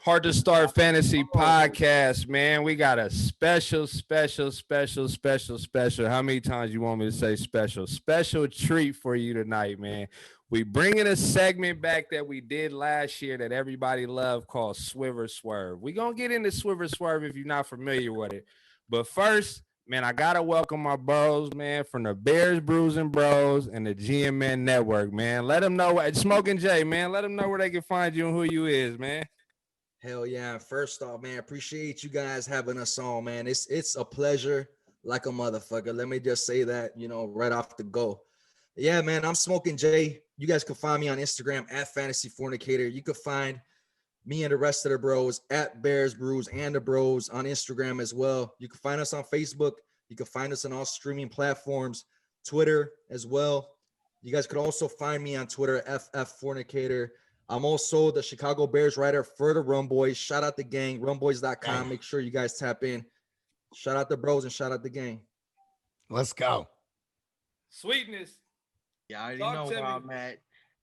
Heart2Start Fantasy Podcast, man. We got a special. How many times you want me to say special? Special treat for you tonight, man. We bringing a segment back that we did last year that everybody loved called Swerve. We're going to get into Swerve if you're not familiar with it. But first, man, I got to welcome my bros, man, from the BearsBrewsBros and the GMN Network, man. Let them know, Smoking Jay, man, let them know where they can find you and who you is, man. Hell yeah. First off, man, appreciate you guys having us on, man. It's a pleasure like a motherfucker. Let me just say that, right off the go. Yeah, man, I'm Smoking Jay. You guys can find me on Instagram at fantasyfornicator. You can find me and the rest of the bros at BearsBrews and the Bros on Instagram as well. You can find us on Facebook. You can find us on all streaming platforms, Twitter as well. You guys could also find me on Twitter, FFFornicator. I'm also the Chicago Bears writer for the Rum Boys. Shout out the gang, rumboys.com. Make sure you guys tap in. Shout out the bros and shout out the gang. Let's go. Sweetness. Yeah, I already know where I'm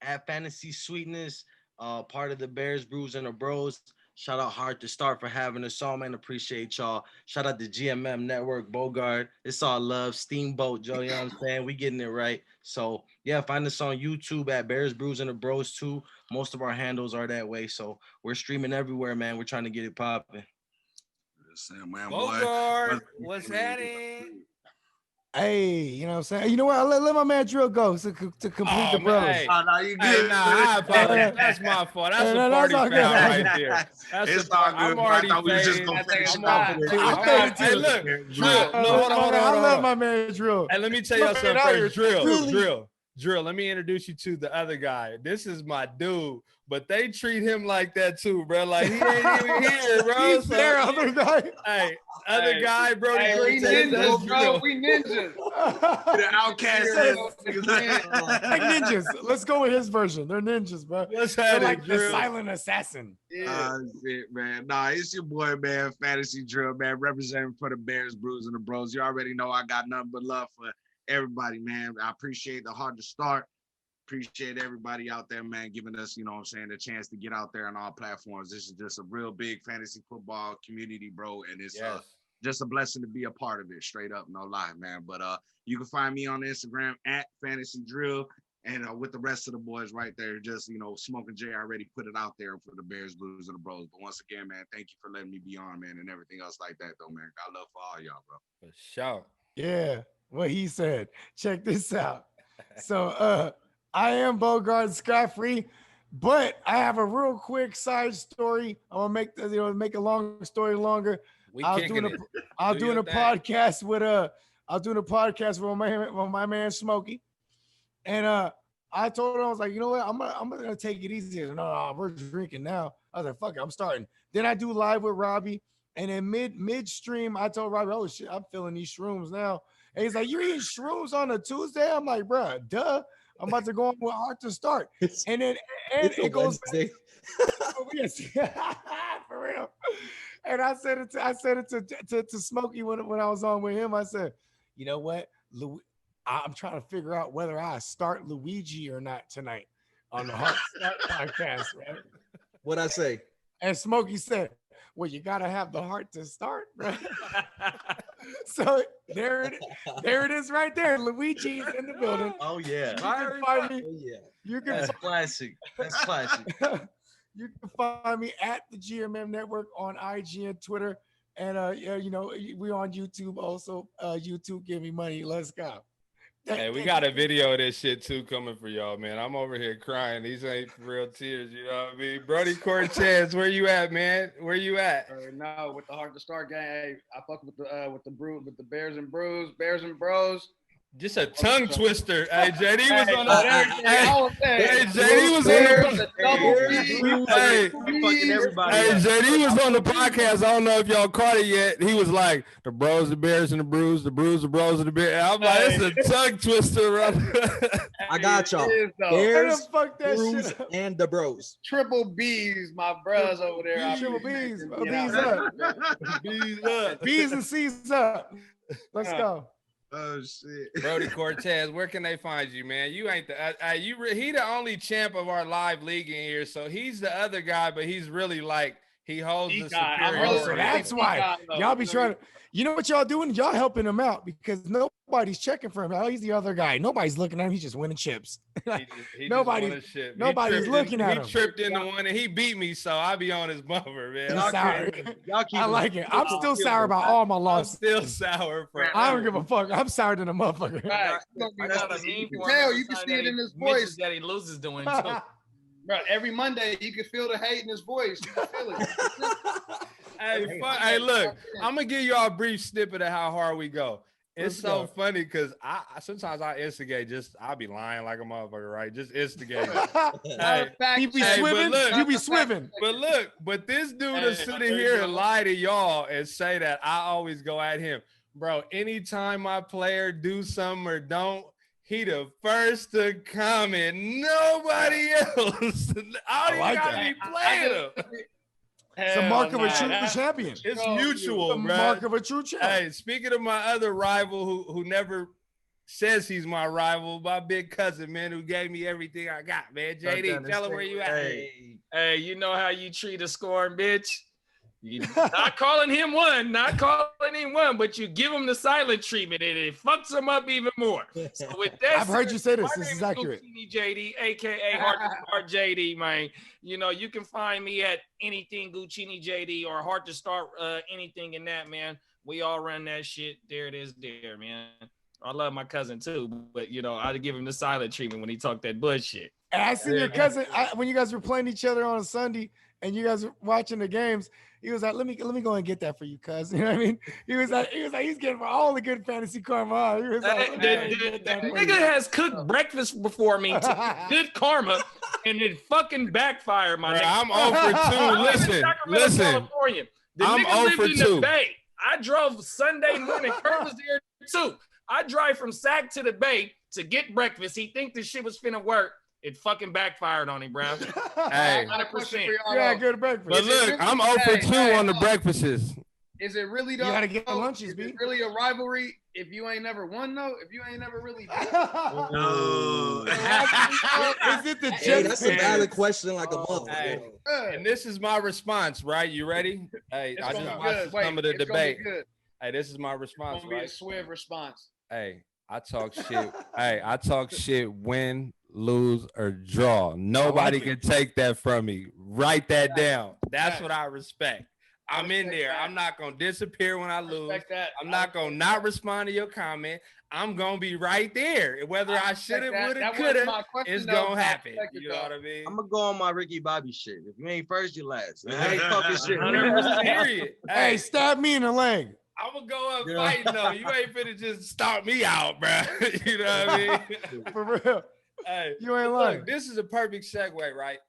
at Fantasy Sweetness, part of the Bears, Brews, and the Bros. Shout out Heart2Start for having us on, man. Appreciate y'all. Shout out the GMN Network, BOGARD. It's all love. Steamboat, Joe, you know what I'm saying? We getting it right. So, yeah, find us on YouTube at Bears, Brews, and the Bros, too. Most of our handles are that way. So, we're streaming everywhere, man. We're trying to get it popping. BOGARD, what's happening? Hey, you know what I'm saying? You know what? Let my man Drill go to complete the brothers. Hey. Oh, no, you good. Hey, I apologize. That's my fault. That's a party foul right there. It's all good. I'm already I thought we was just going to finish it off. Hey, look. Drill. Hold on. I love my man Drill. Hey, let me tell y'all something first. Drill, let me introduce you to the other guy. This is my dude, but they treat him like that too, bro. Like, he ain't even here, bro. He's there, other guy. Hey, other guy, bro. Hey, we ninjas, bro. We ninjas. The outcast. Like ninjas. Let's go with his version. They're ninjas, bro. Let's have it, like Drill. the silent assassin. Yeah. Shit, man. Nah, it's your boy, man. Fantasy Drill, man. Representing for the Bears, Brews, and the Bros. You already know I got nothing but love for everybody, man. I appreciate the Heart2Start. Appreciate everybody out there, man, giving us, the chance to get out there on all platforms. This is just a real big fantasy football community, bro, and it's just a blessing to be a part of it, straight up, no lie, man. But you can find me on Instagram at Fantasy Drill, and with the rest of the boys right there, just, Smoking Jay already put it out there for the Bears, Blues, and the Bros. But once again, man, thank you for letting me be on, man, and everything else like that, though, man. Got love for all y'all, bro. For sure. Yeah, what he said. Check this out. So I am BOGARD SCOTT FREE, but I have a real quick side story. I'm gonna make a long story longer. I was doing a podcast with my man Smokey, and I told him, I was like, you know what, I'm gonna take it easy. No, we're drinking now. I was like, fuck it, I'm starting. Then I do live with Robbie, and then midstream, I told Robbie, oh shit, I'm feeling these shrooms now. And he's like, you're eating shrooms on a Tuesday? I'm like, bro, duh. I'm about to go on with Heart2Start. And then it goes for real. And I said it to Smokey when I was on with him. I said, you know what? I'm trying to figure out whether I start Luigi or not tonight on the Heart2Start podcast, right? What'd I say? And Smokey said, well, you gotta have the heart to start, right? So there it is right there. Luigi's in the building. Oh yeah. That's classic. That's classic. You can find me at the GMM Network on IG and Twitter. And we on YouTube also. YouTube, give me money. Let's go. Hey, we got a video of this shit too coming for y'all, man. I'm over here crying. These ain't real tears, you know what I mean? Brody Cortez, where you at, man? Where you at? No, with the Heart2Start gang, hey, I fuck with the Bears and Bros. Just a tongue twister. Hey, JD was on JD was on the podcast. I don't know if y'all caught it yet. He was like, the Bros, the Bears, and the Brews, the Brews, the Bros, and the Bears. I'm like, it's a tongue twister, bro. I got y'all. Bears, Brews, and the Bros. Triple B's, my bros over there. Triple B's. B's up. B's up. B's and C's up. Let's go. Oh shit, Brody Cortez, where can they find you, man? You ain't he the only champ of our live league in here, so he's the other guy, but he's really like He holds the Oh, so that's why y'all be trying to. You know what y'all doing? Y'all helping him out because nobody's checking for him. Oh, he's the other guy. Nobody's looking at him. He's just winning chips. Nobody's looking at him. He tripped into one and he beat me, so I be on his bumper, man. I like it. I'm still sour about all my losses. Still sour. I don't give a fuck. I'm sour than a motherfucker. Right. You can see it in his voice that he loses doing too. Bro, every Monday you can feel the hate in his voice. You can feel it. Hey, look, I'm gonna give y'all a brief snippet of how hard we go. It's so funny because I sometimes I instigate. I'll be lying like a motherfucker, right? Just instigate. You be swiving. You be swiving. But this dude is sitting here and lie to y'all and say that I always go at him, bro. Anytime my player do something or don't, he the first to comment. Nobody else. I don't even gotta be playing him. It's a mark of a true champion. It's mutual, bro. Mark of a true champion. Hey, speaking of my other rival who never says he's my rival, my big cousin, man, who gave me everything I got, man. JD, tell him where you at. Hey, you know how you treat a scoring bitch? Not calling him one, but you give him the silent treatment and it fucks him up even more. So with that, I've heard you say this. This is accurate. JD, aka Heart2Start JD, man. You know, you can find me at anything Guccini JD or Heart2Start anything in that, man. We all run that shit. There it is, there, man. I love my cousin too, but you know, I'd give him the silent treatment when he talked that bullshit. And I seen your cousin when you guys were playing each other on a Sunday and you guys were watching the games. He was like, let me go and get that for you, cuz. You know what I mean? He was like, he's getting all the good fantasy karma. He was like, that nigga has cooked breakfast before me. Good karma, and it fucking backfired, my nigga. I'm 0 for 2. Listen. The I'm nigga 0 for lived in 2. the Bay. I drove Sunday morning. Kurt was there too. I drive from Sac to the Bay to get breakfast. He think this shit was finna work. It fucking backfired on him, bro. Hey, 100%. Yeah, good breakfast. But look, I'm 0 for 2 on the breakfasts. Is it really though? You gotta get the lunches, B. Is it really a rivalry if you ain't never won though? If you ain't never really No. Is it the Hey, that's a valid question, like a motherfucker. Hey, and this is my response, right? You ready? Hey, I just watched some of the debate. Hey, this is my response, It's gonna be right? a Swive response. Hey, I talk shit. I talk shit, win, lose, or draw. Nobody can take that from me. Write that down. That's what I respect. I'm in there. I'm not gonna disappear when I lose. I'm not gonna not respond to your comment. I'm gonna be right there. Whether I should have, would have, could have, it's gonna happen. You know what I mean? I'm gonna go on my Ricky Bobby shit. If you ain't first, you last. I ain't talking shit. Period. Hey, stab me in the leg. I'm gonna go up fighting though. You ain't finna just start me out, bro. You know what I mean? For real. Hey, You ain't lying. look, this is a perfect segue, right?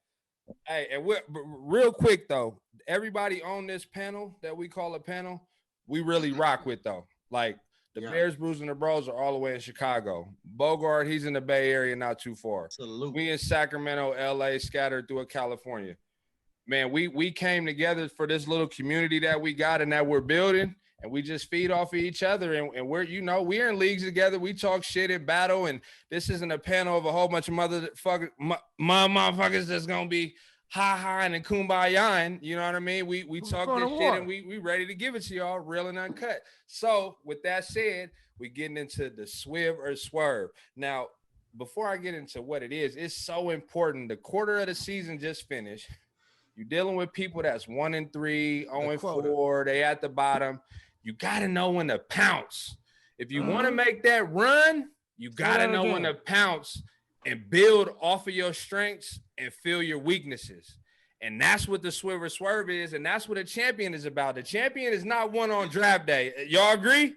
Hey, and real quick though, everybody on this panel that we call a panel, we really rock with though. Like the Bears, Brews, and the Bros are all the way in Chicago. BOGARD, he's in the Bay Area, not too far. Salute. We in Sacramento, LA, scattered through California. Man, we came together for this little community that we got and that we're building. And we just feed off of each other, and we're in leagues together. We talk shit and battle, and this isn't a panel of a whole bunch of motherfuckers that's gonna be ha-ha and kumbaya. You know what I mean? We talk this shit, and we ready to give it to y'all, real and uncut. So with that said, we getting into the Swive or Swerve. Now, before I get into what it is, it's so important. The quarter of the season just finished. You're dealing with people that's 1-3, 0-4. They at the bottom. You got to know when to pounce. If you want to make that run, you got to know when to pounce and build off of your strengths and fill your weaknesses. And that's what the Swive Swerve is, and that's what a champion is about. The champion is not one on draft day. Y'all agree?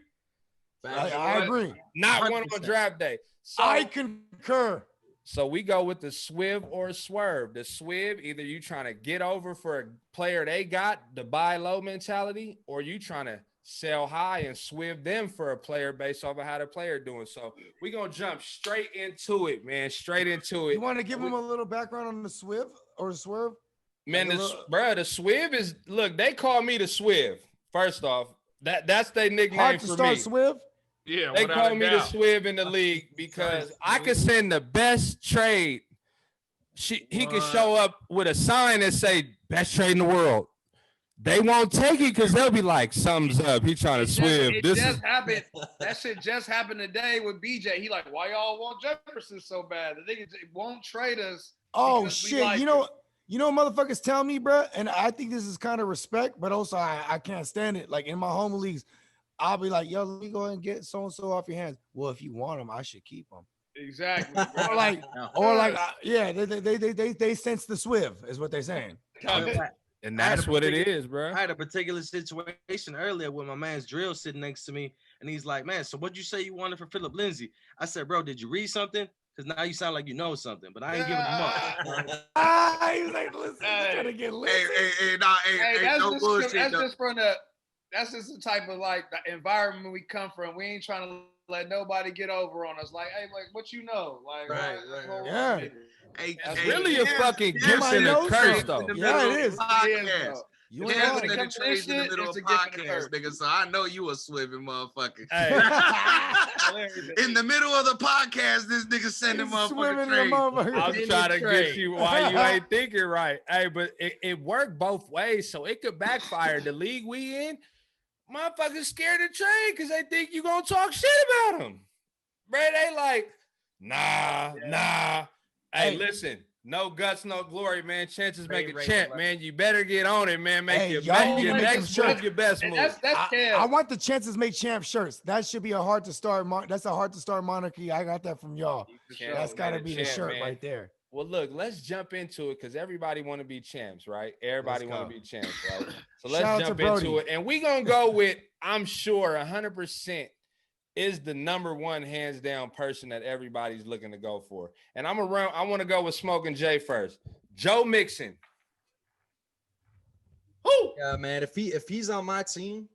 I agree. Not 100%. One on draft day. So, I concur. So we go with the Swive or Swerve. The Swive, either you trying to get over for a player they got, the buy low mentality, or you trying to sell high and swive them for a player based off of how the player doing. So we're going to jump straight into it, man. Straight into it. You want to give them a little background on the Swive or Swerve? Man, the Swive is, look, they call me the Swive. First off, that's their nickname for me. Heart2Start Swive? Yeah, they call me the Swive in the league because I could send the best trade. He could show up with a sign that say best trade in the world. they won't take it because they'll be like, "Something's up. He trying to Swive." It just happened. That shit just happened today with BJ. He like, why y'all want Jefferson so bad? The nigga won't trade us. Oh shit! Like you know, motherfuckers tell me, bro, and I think this is kind of respect, but also I can't stand it. Like in my home leagues, I'll be like, "Yo, let me go ahead and get so and so off your hands." Well, if you want them, I should keep them. Exactly. Yeah, they sense the Swive is what they're saying. And that's what it is, bro. I had a particular situation earlier with my man's Drill sitting next to me, and he's like, "Man, so what'd you say you wanted for Philip Lindsay?" I said, "Bro, did you read something? Because now you sound like you know something, but I ain't giving him up." He's like, "Listen, trying to get lit." That's just the type of like the environment we come from. We ain't trying to let nobody get over on us. Like, hey, like what you know? Like, right. Yeah. It's really a fucking gift and a curse, though. Yeah, it is. You ain't in the middle of a podcast, nigga. So I know you a Swiving motherfucker. Hey. In the middle of the podcast, this nigga sending motherfucking trades. I'm trying to get you why you ain't thinking right. Hey, but it worked both ways, so it could backfire. The league we in, motherfuckers scared to trade because they think you gonna talk shit about them. Right? They like, nah. Hey, listen. No guts, no glory, man. Chances make a champ, man. You better get on it, man. Make your next move your best move. I want the Chances Make Champ shirts. That should be a Heart to Start. That's a Heart to Start monarchy. I got that from y'all. That's got to be the shirt right there. Well, look, let's jump into it because everybody want to be champs, right? Everybody want to be champs, right? So let's jump into it. And we're going to go with, I'm sure, 100% is the number one hands down person that everybody's looking to go for. And I want to go with Smoking Jay first. Joe Mixon. Who? Yeah, man. If he's on my team,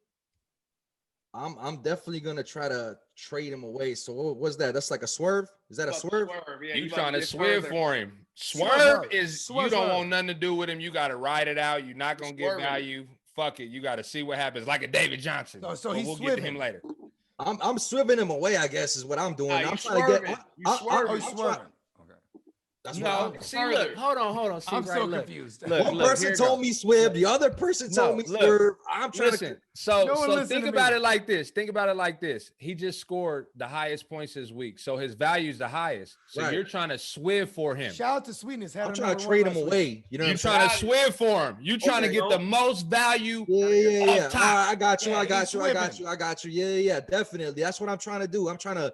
I'm definitely gonna try to trade him away. So what's that? That's like a swerve? Is that a swerve? Yeah, you trying to Swerve for him. Swerve is you don't want nothing to do with him. You got to ride it out. You're not gonna get value. Fuck it. You got to see what happens. Like a David Johnson. So he's we'll get to him later. I'm swiving him away, I guess, is what I'm doing. I'm trying to get. I'm swerving. That's see, look, hold on. See, I'm so confused. One person told me Swive, the other person told me Swerve. I'm trying to. So think about it like this. He just scored the highest points this week, so his value is the highest. So you're trying to Swive for him. Shout out to Sweetness. I'm trying to trade him away. You know, you're trying to Swive for him. You trying to get the most value. Yeah. I got you. Yeah. Definitely. That's what I'm trying to do. I'm trying to.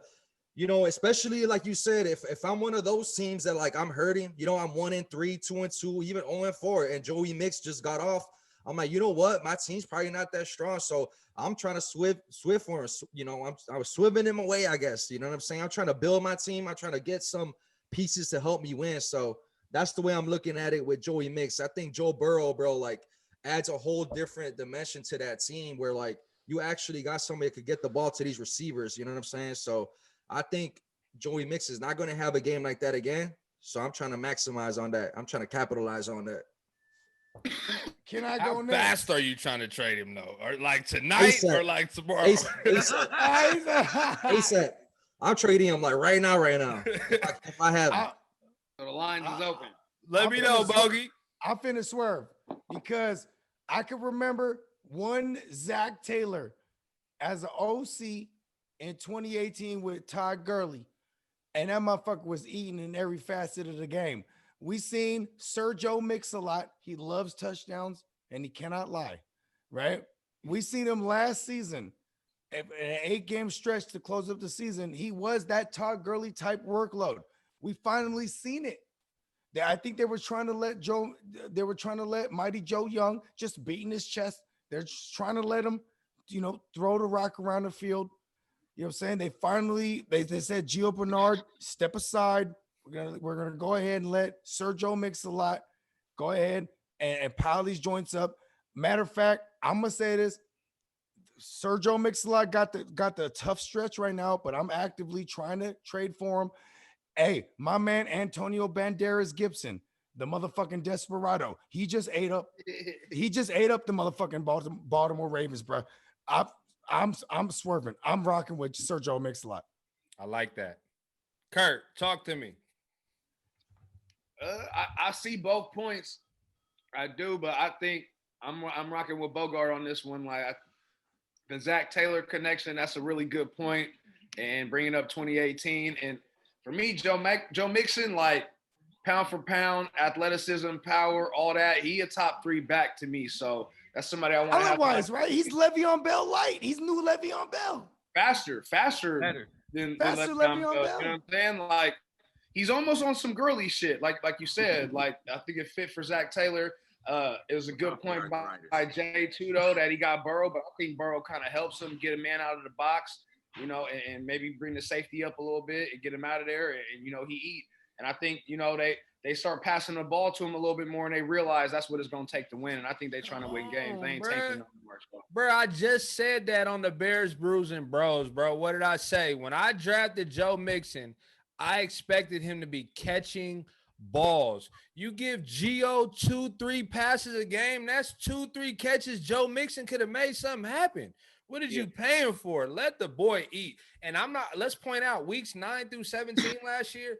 You know, especially like you said, if I'm one of those teams that like I'm hurting, you know, I'm 1-3, 2-2, even 0-4, and Joey Mix just got off. I'm like, you know what? My team's probably not that strong, so I'm trying to Swive for him. You know, I was swiving him away, I guess. You know what I'm saying? I'm trying to build my team. I'm trying to get some pieces to help me win. So that's the way I'm looking at it with Joey Mix. I think Joe Burrow, bro, like adds a whole different dimension to that team where like you actually got somebody that could get the ball to these receivers. You know what I'm saying? So I think Joey Mix is not going to have a game like that again. So I'm trying to maximize on that. I'm trying to capitalize on that. Can I go next? How fast are you trying to trade him, though? Or like tonight ASAP. or like tomorrow? ASAP. I'm trading him like right now. If I have him. So the line is open. Let me know, Bogey. I'm finna Swerve because I can remember one Zach Taylor as an OC in 2018 with Todd Gurley, and that motherfucker was eating in every facet of the game. We seen Sir Joe Mix a lot. He loves touchdowns, and he cannot lie, right? We seen him last season, an 8-game stretch to close up the season. He was that Todd Gurley type workload. We finally seen it. I think they were trying to let Mighty Joe Young just beating his chest. They're just trying to let him, throw the rock around the field. You know what I'm saying? They finally, they said, Gio Bernard, step aside. We're gonna go ahead and let Sir Joe Mix-a-Lot go ahead and pile these joints up. Matter of fact, I'm gonna say this. Sir Joe Mix-a-Lot got the tough stretch right now, but I'm actively trying to trade for him. Hey, my man Antonio Banderas Gibson, the motherfucking desperado. He just ate up the motherfucking Baltimore Ravens, bro. I'm swerving. I'm rocking with Sergio Mix-a-Lot. I like that. Kurt, talk to me. I see both points. I do, but I think I'm rocking with Bogart on this one. Like the Zach Taylor connection, that's a really good point. And bringing up 2018, and for me, Joe Mixon, like pound for pound, athleticism, power, all that. He a top 3 back to me. So that's somebody I want to have. Otherwise, right? He's Le'Veon Bell light. He's new Le'Veon Bell. Faster than Le'Veon Bell. You know what I'm saying? Like he's almost on some girly shit. Like you said. Like I think it fit for Zach Taylor. It was a good point by Jay too, though, that he got Burrow, but I think Burrow kind of helps him get a man out of the box, you know, and maybe bring the safety up a little bit and get him out of there, and you know he eat. And I think, you know, they start passing the ball to him a little bit more, and they realize that's what it's going to take to win. And I think they're trying to win games. They ain't taking no more. Bro, I just said that on the Bears, Brews, and Bros, bro. What did I say? When I drafted Joe Mixon, I expected him to be catching balls. You give Gio 2-3 passes a game, that's 2-3 catches. Joe Mixon could have made something happen. What did you pay him for? Let the boy eat. And let's point out, weeks 9 through 17 last year,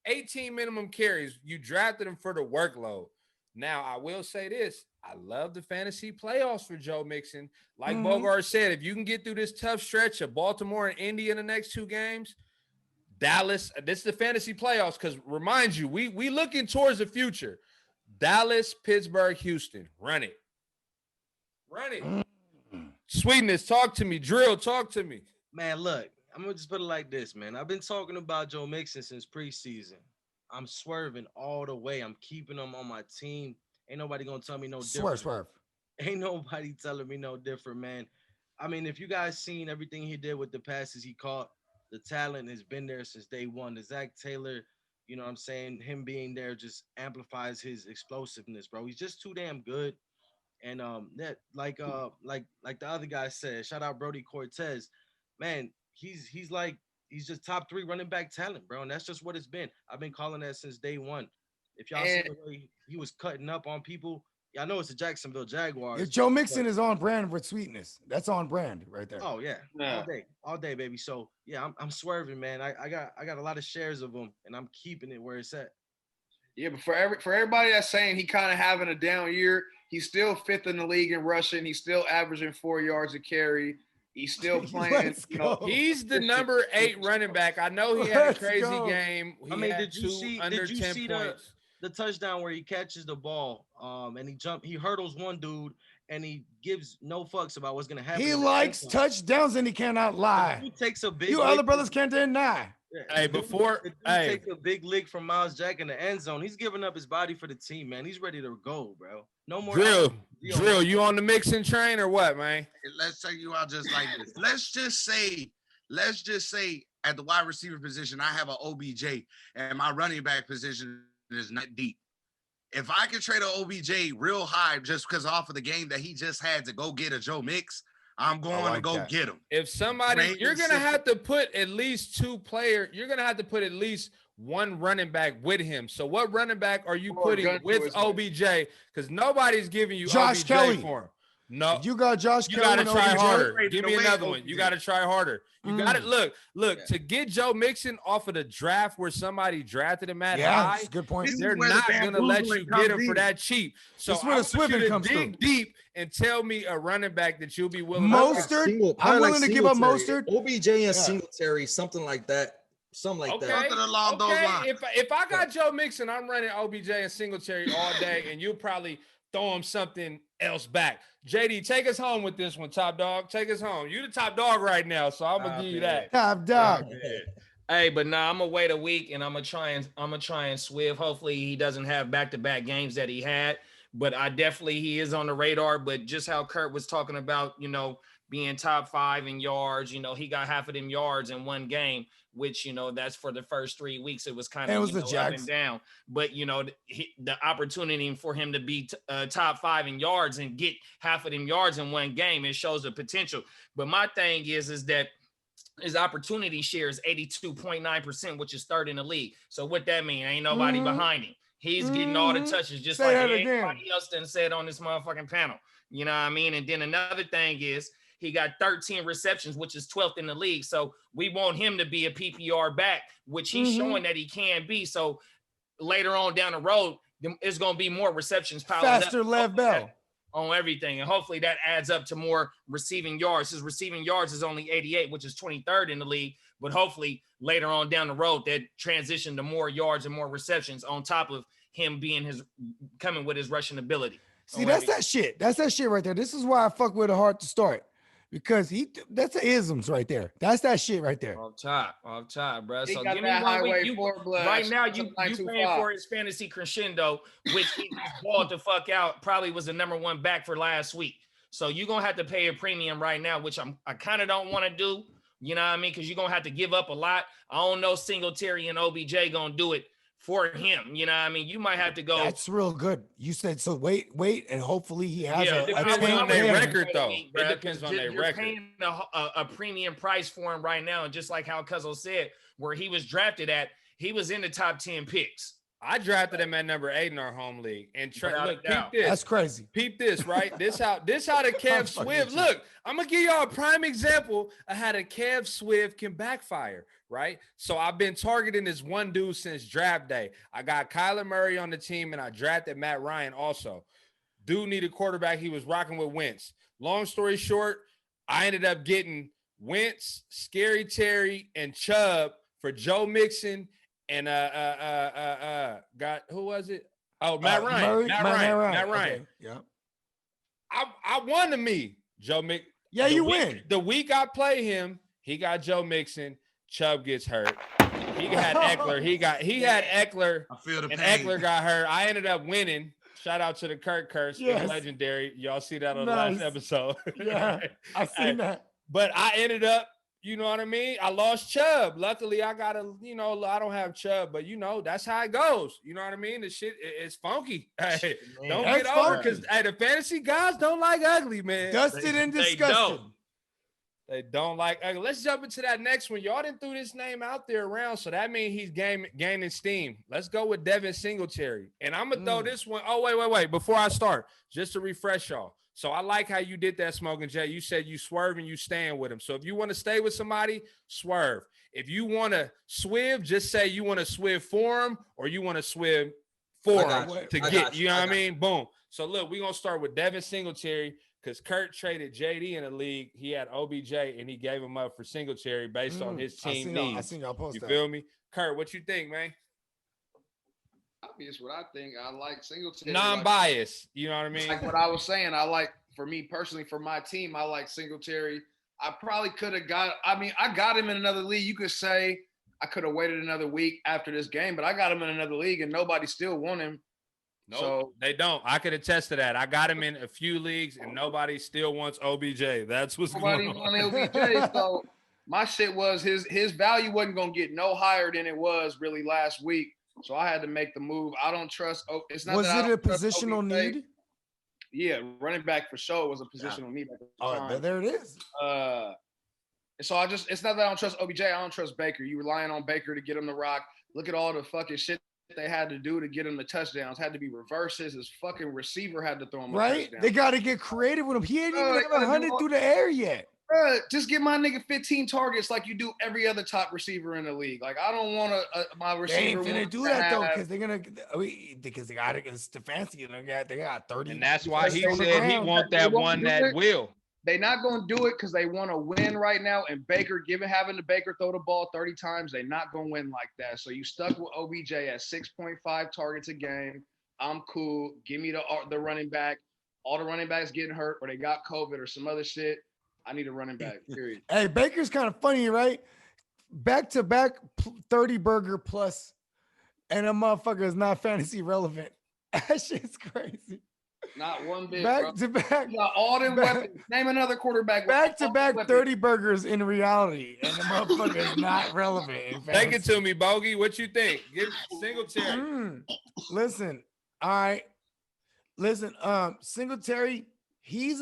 18 minimum carries. You drafted him for the workload. Now, I will say this. I love the fantasy playoffs for Joe Mixon. Like Bogart said, if you can get through this tough stretch of Baltimore and Indy in the next 2 games, Dallas, this is the fantasy playoffs, because remind you, we looking towards the future. Dallas, Pittsburgh, Houston. Run it. Run it. Sweetness, talk to me. Drill, talk to me. Man, look, I'm going to just put it like this, man. I've been talking about Joe Mixon since preseason. I'm swerving all the way. I'm keeping him on my team. Ain't nobody going to tell me no different. Swerve. Ain't nobody telling me no different, man. I mean, if you guys seen everything he did with the passes he caught, the talent has been there since day one. The Zach Taylor, you know what I'm saying, him being there just amplifies his explosiveness, bro. He's just too damn good. And that like the other guy said, shout out Brody Cortez. Man, he's just top 3 running back talent, bro. And that's just what it's been. I've been calling that since day one. If y'all see the way he was cutting up on people, I know it's the Jacksonville Jaguars. If Joe Mixon is on brand with sweetness. That's on brand right there. Oh yeah. All day, baby. So yeah, I'm swerving, man. I got a lot of shares of them, and I'm keeping it where it's at. Yeah, but for everybody that's saying he kind of having a down year, he's still 5th in the league in rushing. He's still averaging 4 yards a carry. He's still playing. You know, he's the number 8 running back. I know he had a crazy game. Did you see the touchdown where he catches the ball and he hurdles one dude and he gives no fucks about what's gonna happen? He likes touchdowns and he cannot lie. He takes a big. You other brothers can't deny. Yeah. Hey, take a big lick from Miles Jack in the end zone. He's giving up his body for the team, man. He's ready to go, bro. No more. Drill, you on the Mixon train or what, man? Let's take you out just like this. Let's just say at the wide receiver position, I have an OBJ, and my running back position is not deep. If I could trade an OBJ real high just because off of the game that he just had to go get a Joe Mix, I'm going to go get him. If somebody, you're going to have to put at least 2 players. You're going to have to put at least 1 running back with him. So what running back are you putting with OBJ? Because nobody's giving you Josh OBJ Kelly for him. No, you got Josh you Kelly. You got to try harder. Wait, Give me another one. You got to try harder. You got to look to get Joe Mixon off of the draft where somebody drafted him at high. That's a good point. They're not going to let you get him for that cheap. So this is where the Swiving comes dig deep and tell me a running back that you'll be willing Mostert. I'm willing to give up Mostert. OBJ and Singletary, something like that. Something like that. Something along those lines. If I got Joe Mixon, I'm running OBJ and Singletary all day, and you'll probably throw him something else back. JD, take us home with this one, top dog. Take us home. You the top dog right now, so I'm gonna give you that. Top dog. Hey, but nah, I'm gonna wait a week and I'm gonna try and Swiv. Hopefully he doesn't have back-to-back games that he had, but he is on the radar. But just how Kurt was talking about, you know, being top 5 in yards, you know, he got half of them yards in one game, which, you know, that's for the first 3 weeks. It was kind of up and down, but you know, the opportunity for him to be top 5 in yards and get half of them yards in one game, it shows the potential. But my thing is that his opportunity share is 82.9%, which is 3rd in the league. So what that mean? Ain't nobody behind him. He's getting all the touches, just like anybody else done said on this motherfucking panel. You know what I mean? And then another thing is, he got 13 receptions, which is 12th in the league. So we want him to be a PPR back, which he's showing that he can be. So later on down the road, it's going to be more receptions piled faster up Lev Bell on everything. And hopefully that adds up to more receiving yards. His receiving yards is only 88, which is 23rd in the league. But hopefully later on down the road, that transition to more yards and more receptions on top of him coming with his rushing ability. See, that's that shit. That's that shit right there. This is why I fuck with a Heart to Start. Because that's the isms right there. That's that shit right there. Off top, bro. He So got give me that 1 week. highway four blood. Right now, you paying for his fantasy crescendo, which he balled the fuck out. Probably was the #1 back for last week. So you're gonna have to pay a premium right now, which I kind of don't want to do. You know what I mean? Because you're gonna have to give up a lot. I don't know Singletary and OBJ gonna do it for him. You know what I mean? You might have to go. That's real good. You said so. Wait, and hopefully he has it depends on their record, though. It depends on their record. You're paying a premium price for him right now, and just like how Cuzzo said, where he was drafted at, he was in the top 10 picks. I drafted him at number 8 in our home league. And look, peep this. That's crazy. Peep this, right? This how the Kev Swift. Look, I'm gonna give y'all a prime example of how the Kev Swift can backfire, right? So I've been targeting this one dude since draft day. I got Kyler Murray on the team, and I drafted Matt Ryan also. Dude needed quarterback. He was rocking with Wentz. Long story short, I ended up getting Wentz, Scary Terry, and Chubb for Joe Mixon. And who was it? Oh, Matt Ryan. Matt Ryan. Okay. Yeah. I won to me, Joe Mixon. Yeah, you win. The week I play him, he got Joe Mixon. Chubb gets hurt. He had Eckler. He had Eckler. I feel the and pain. Eckler got hurt. I ended up winning. Shout out to the Kirk Curse. Yes. Legendary. Y'all see that on the last episode. Yeah, I seen that. But I ended up, you know what I mean? I lost Chubb. Luckily, I got I don't have Chubb, but that's how it goes. You know what I mean? The shit is funky. Hey, don't get over because the fantasy guys don't like ugly, man. Dusted and disgusted. They don't like ugly. Let's jump into that next one. Y'all didn't throw this name out there around, so that means he's gaining steam. Let's go with Devin Singletary. And I'm going to throw this one. Oh, wait. Before I start, just to refresh y'all. So I like how you did that, Smoking Jay. You said you swerve and you stand with him. So if you want to stay with somebody, swerve. If you want to swiv, just say you want to swiv for him or you want to swiv for him to get. You know what I mean? Boom. So look, we're going to start with Devin Singletary because Kurt traded JD in the league. He had OBJ and he gave him up for Singletary based on his team needs. I seen y'all post that. You feel me? Kurt, what you think, man? Obvious what I think. I like Singletary. Non-biased. You know what I mean? Like what I was saying, I like, for me personally, for my team, I like Singletary. I probably could have I got him in another league. You could say I could have waited another week after this game, but I got him in another league and nobody still won him. No, so, they don't. I could attest to that. I got him in a few leagues and nobody still wants OBJ. That's what's going on. Nobody wants OBJ. So my shit was his value wasn't going to get no higher than it was really last week. So I had to make the move. I don't trust. It's not. Was it a positional need? Yeah, running back for sure was a positional need. Oh, there it is. So it's not that I don't trust OBJ. I don't trust Baker. You relying on Baker to get him the rock. Look at all the fucking shit they had to do to get him the touchdowns. Had to be reverses. His fucking receiver had to throw him a touchdown. They got to get creative with him. He ain't even got 100 through the air yet. Just give my nigga 15 targets like you do every other top receiver in the league. Like I don't want my receiver. They ain't gonna do that though because they got against Stefanski and they got 30. And that's why he said he want that one that will. They not gonna do it because they want to win right now. And Baker, having the Baker throw the ball 30 times, they not gonna win like that. So you stuck with OBJ at 6.5 targets a game. I'm cool. Give me the running back. All the running backs getting hurt or they got COVID or some other shit. I need a running back, period. Hey, Baker's kind of funny, right? Back-to-back 30 burger plus, and a motherfucker is not fantasy relevant. That shit's crazy. Not one bit, back-to-back. You got all them weapons. Name another quarterback. Back-to-back 30 burgers in reality, and the motherfucker is not relevant in fantasy. Take it to me, Bogey. What you think? Give Singletary. Listen, all right. Listen, Singletary, he's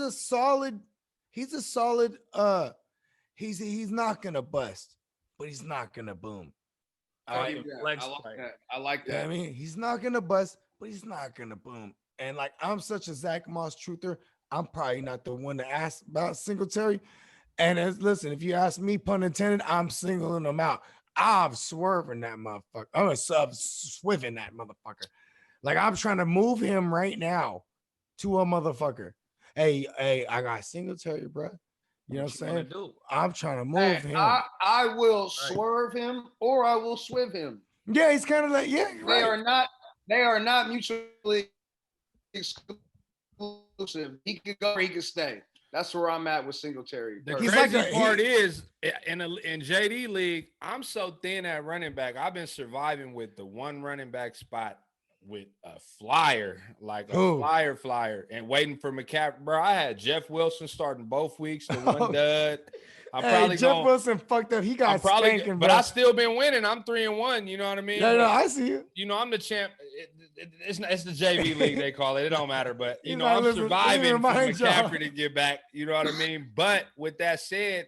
not gonna bust, but he's not gonna boom. I like that. I mean, he's not gonna bust, but he's not gonna boom. And like, I'm such a Zach Moss truther. I'm probably not the one to ask about Singletary. And listen, if you ask me, pun intended, I'm singling him out. I'm swerving that motherfucker. I'm swiving that motherfucker. Like I'm trying to move him right now to a motherfucker. Hey, I got Singletary, bro. You know what I'm saying? I'm trying to move him. I will swerve him or I will swive him. Yeah, he's kind of like, yeah, they are not mutually exclusive. He could go or he could stay. That's where I'm at with Singletary. The crazy part is in JD league, I'm so thin at running back. I've been surviving with the one running back spot with a flyer, like a flyer, and waiting for McCaffrey. Bro, I had Jeff Wilson starting both weeks, the one dud. Jeff Wilson fucked up. He got spanking, but I still been winning. I'm 3-1. You know what I mean? No, I see you. You know, I'm the champ. It's the JV league they call it. It don't matter, but you know, I'm surviving for McCaffrey to get back. You know what I mean? But with that said,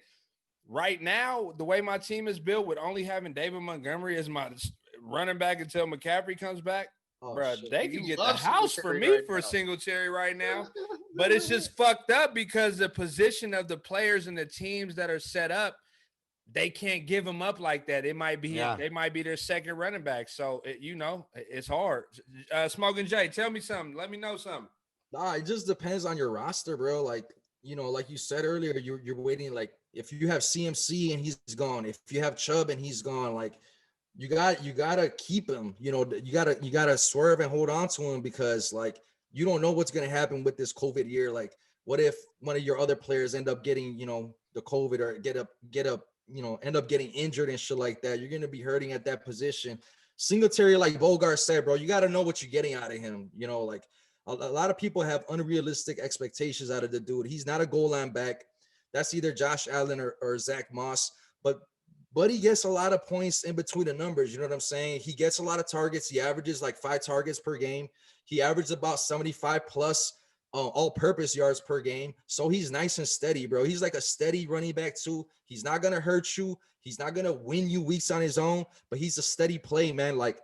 right now, the way my team is built, with only having David Montgomery as my running back until McCaffrey comes back. Bro, they can get the house for me for Singletary right now, but it's just fucked up because the position of the players and the teams that are set up, they can't give them up like that. It might be they might be their second running back, so it's hard. Smoking Jay, tell me something. Let me know something. Nah, it just depends on your roster, bro. Like like you said earlier, you're waiting. Like if you have CMC and he's gone, if you have Chubb and he's gone, like. You gotta keep him. You gotta swerve and hold on to him because like you don't know what's gonna happen with this COVID year. Like, what if one of your other players end up getting the COVID or end up getting injured and shit like that? You're gonna be hurting at that position. Singletary, like BOGARD said, bro, you gotta know what you're getting out of him. Like a lot of people have unrealistic expectations out of the dude. He's not a goal line back. That's either Josh Allen or Zach Moss, but he gets a lot of points in between the numbers. You know what I'm saying? He gets a lot of targets. He averages like 5 targets per game. He averages about 75 plus all-purpose yards per game. So he's nice and steady, bro. He's like a steady running back too. He's not going to hurt you. He's not going to win you weeks on his own, but he's a steady play, man. Like,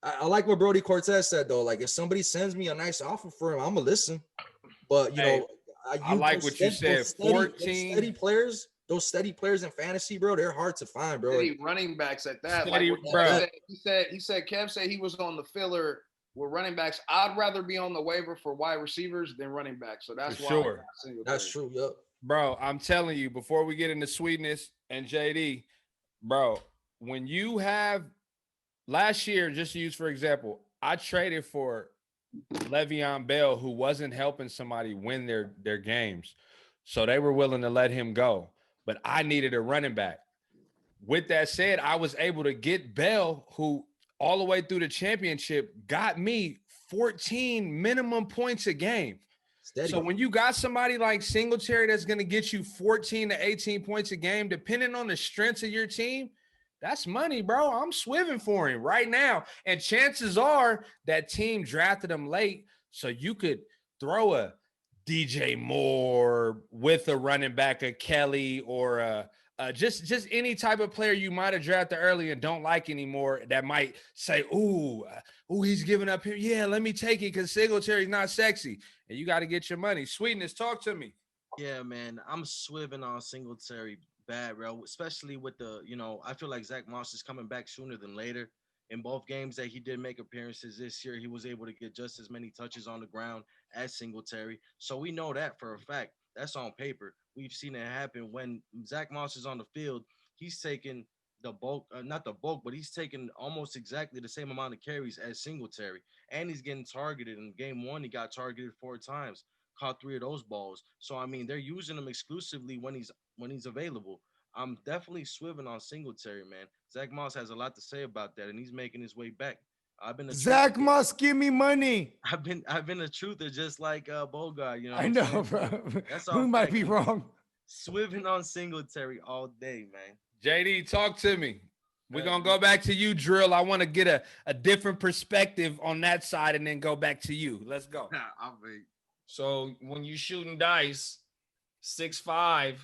I like what Brody Cortez said, though. Like, if somebody sends me a nice offer for him, I'm going to listen. But, I like what you said. 14 steady players. Those steady players in fantasy, bro, they're hard to find, bro. Steady running backs at that. Steady, bro. He said Kev said he was on the filler with running backs. I'd rather be on the waiver for wide receivers than running backs. So that's That's true. Yep. Bro, I'm telling you, before we get into sweetness and JD, bro, when you have last year, just to use for example, I traded for Le'Veon Bell, who wasn't helping somebody win their games. So they were willing to let him go. But I needed a running back. With that said, I was able to get Bell, who all the way through the championship got me 14 minimum points a game. Steady. So when you got somebody like Singletary that's going to get you 14 to 18 points a game, depending on the strengths of your team, that's money, bro. I'm swiving for him right now. And chances are that team drafted him late, so you could throw a DJ Moore with a running back, a Kelly, or just any type of player you might have drafted early and don't like anymore that might say, ooh, he's giving up here. Yeah, let me take it because Singletary's not sexy. And you got to get your money. Sweetness, talk to me. Yeah, man, I'm swiving on Singletary bad, bro, especially with I feel like Zach Moss is coming back sooner than later. In both games that he did make appearances this year, he was able to get just as many touches on the ground as Singletary. So we know that for a fact. That's on paper. We've seen it happen when Zach Moss is on the field. He's taking the bulk, not the bulk, but he's taking almost exactly the same amount of carries as Singletary. And he's getting targeted. In game 1, he got targeted 4 times, caught 3 of those balls. So, I mean, they're using him exclusively when he's available. I'm definitely swiving on Singletary, man. Zach Moss has a lot to say about that, and he's making his way back. Zach Moss, give me money. I've been a truther just like BOGARD. I know, bro. That's all. We might be wrong. Swiving on Singletary all day, man. JD, talk to me. We're gonna go back to you, Drill. I want to get a different perspective on that side, and then go back to you. Let's go. So when you shooting dice, 6'5"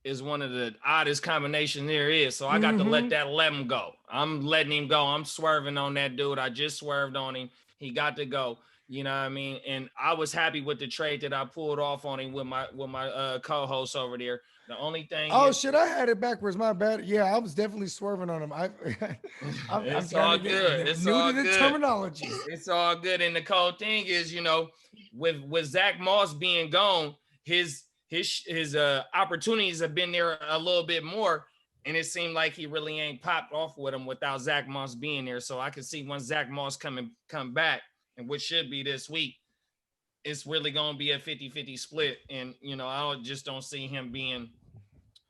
is one of the oddest combinations there is. So I got to let him go. I'm letting him go. I'm swerving on that dude. I just swerved on him. He got to go. You know what I mean? And I was happy with the trade that I pulled off on him with my co-host over there. The only thing. Oh, shit. I had it backwards. My bad. Yeah, I was definitely swerving on him. It's all good. It's all good. Terminology. It's all good. And the cool thing is, with Zach Moss being gone, his opportunities have been there a little bit more. And it seemed like he really ain't popped off with him without Zach Moss being there. So I can see once Zach Moss come back, and which should be this week, it's really going to be a 50-50 split. And, I just don't see him being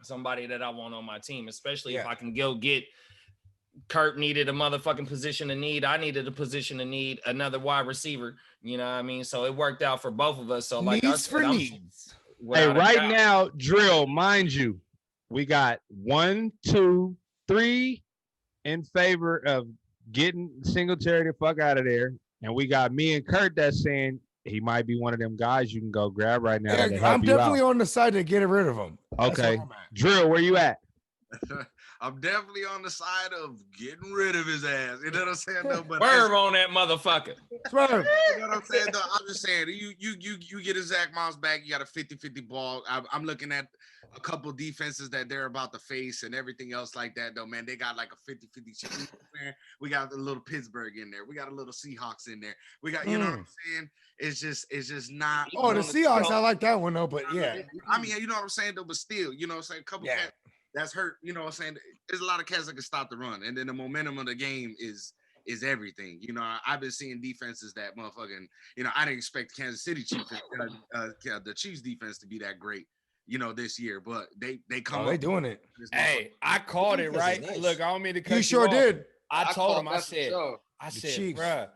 somebody that I want on my team, especially if I can go get Kurt needed a motherfucking position to need. I needed a position to need another wide receiver. You know what I mean? So it worked out for both of us. So like needs for needs. Hey, right now, Drill, mind you, we got 1, 2, 3 in favor of getting Singletary the fuck out of there. And we got me and Kurt that's saying he might be one of them guys you can go grab right now. Yeah, I'm definitely on the side to get rid of him. Okay. Drill, where you at? I'm definitely on the side of getting rid of his ass. You know what I'm saying? No, but Swerve on that motherfucker. Swerve. You know what I'm saying? No, I'm just saying, you get a Zach Moss back, you got a 50-50 ball. I'm looking at a couple defenses that they're about to face and everything else like that, though, man. They got like a 50-50 chance. We got a little Pittsburgh in there. We got a little Seahawks in there. We got, you know what I'm saying? It's just not. Oh, the Seahawks, I like that one, though, but yeah. I mean, you know what I'm saying, though, but still, you know what I'm saying? A couple cats that's hurt, you know what I'm saying? There's a lot of cats that can stop the run. And then the momentum of the game is everything. I've been seeing defenses that motherfucking, I didn't expect Kansas City Chiefs, the Chiefs defense to be that great, this year, but they come up. They doing it. Hey, I called it, right? Nice. Look, I don't mean to cut you sure off. Did. I told him, I said, bruh,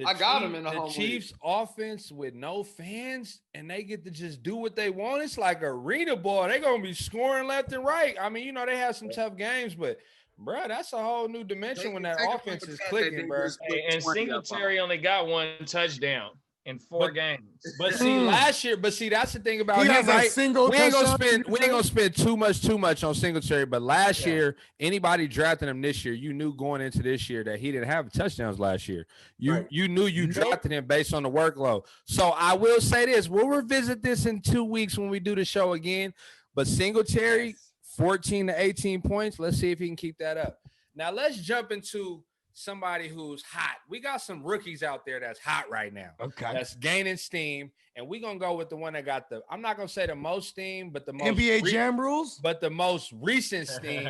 I got him in the home Chiefs offense with no fans, and they get to just do what they want. It's like arena ball. They're going to be scoring left and right. I mean, they have some tough games, but, bro, that's a whole new dimension when that offense is clicking, bro. And Singletary only got 1 touchdown in 4 games. But see, last year, that's the thing about him, right? We ain't gonna spend too much on Singletary. But last year, anybody drafting him this year, you knew going into this year that he didn't have touchdowns last year. You knew you drafted him based on the workload. So I will say this: we'll revisit this in 2 weeks when we do the show again. But Singletary, 14 to 18 points. Let's see if he can keep that up. Now let's jump into somebody who's hot. We got some rookies out there that's hot right now. Okay. That's gaining steam. And we're going to go with the one that got I'm not going to say the most steam, but the most NBA Jam rules, but the most recent steam.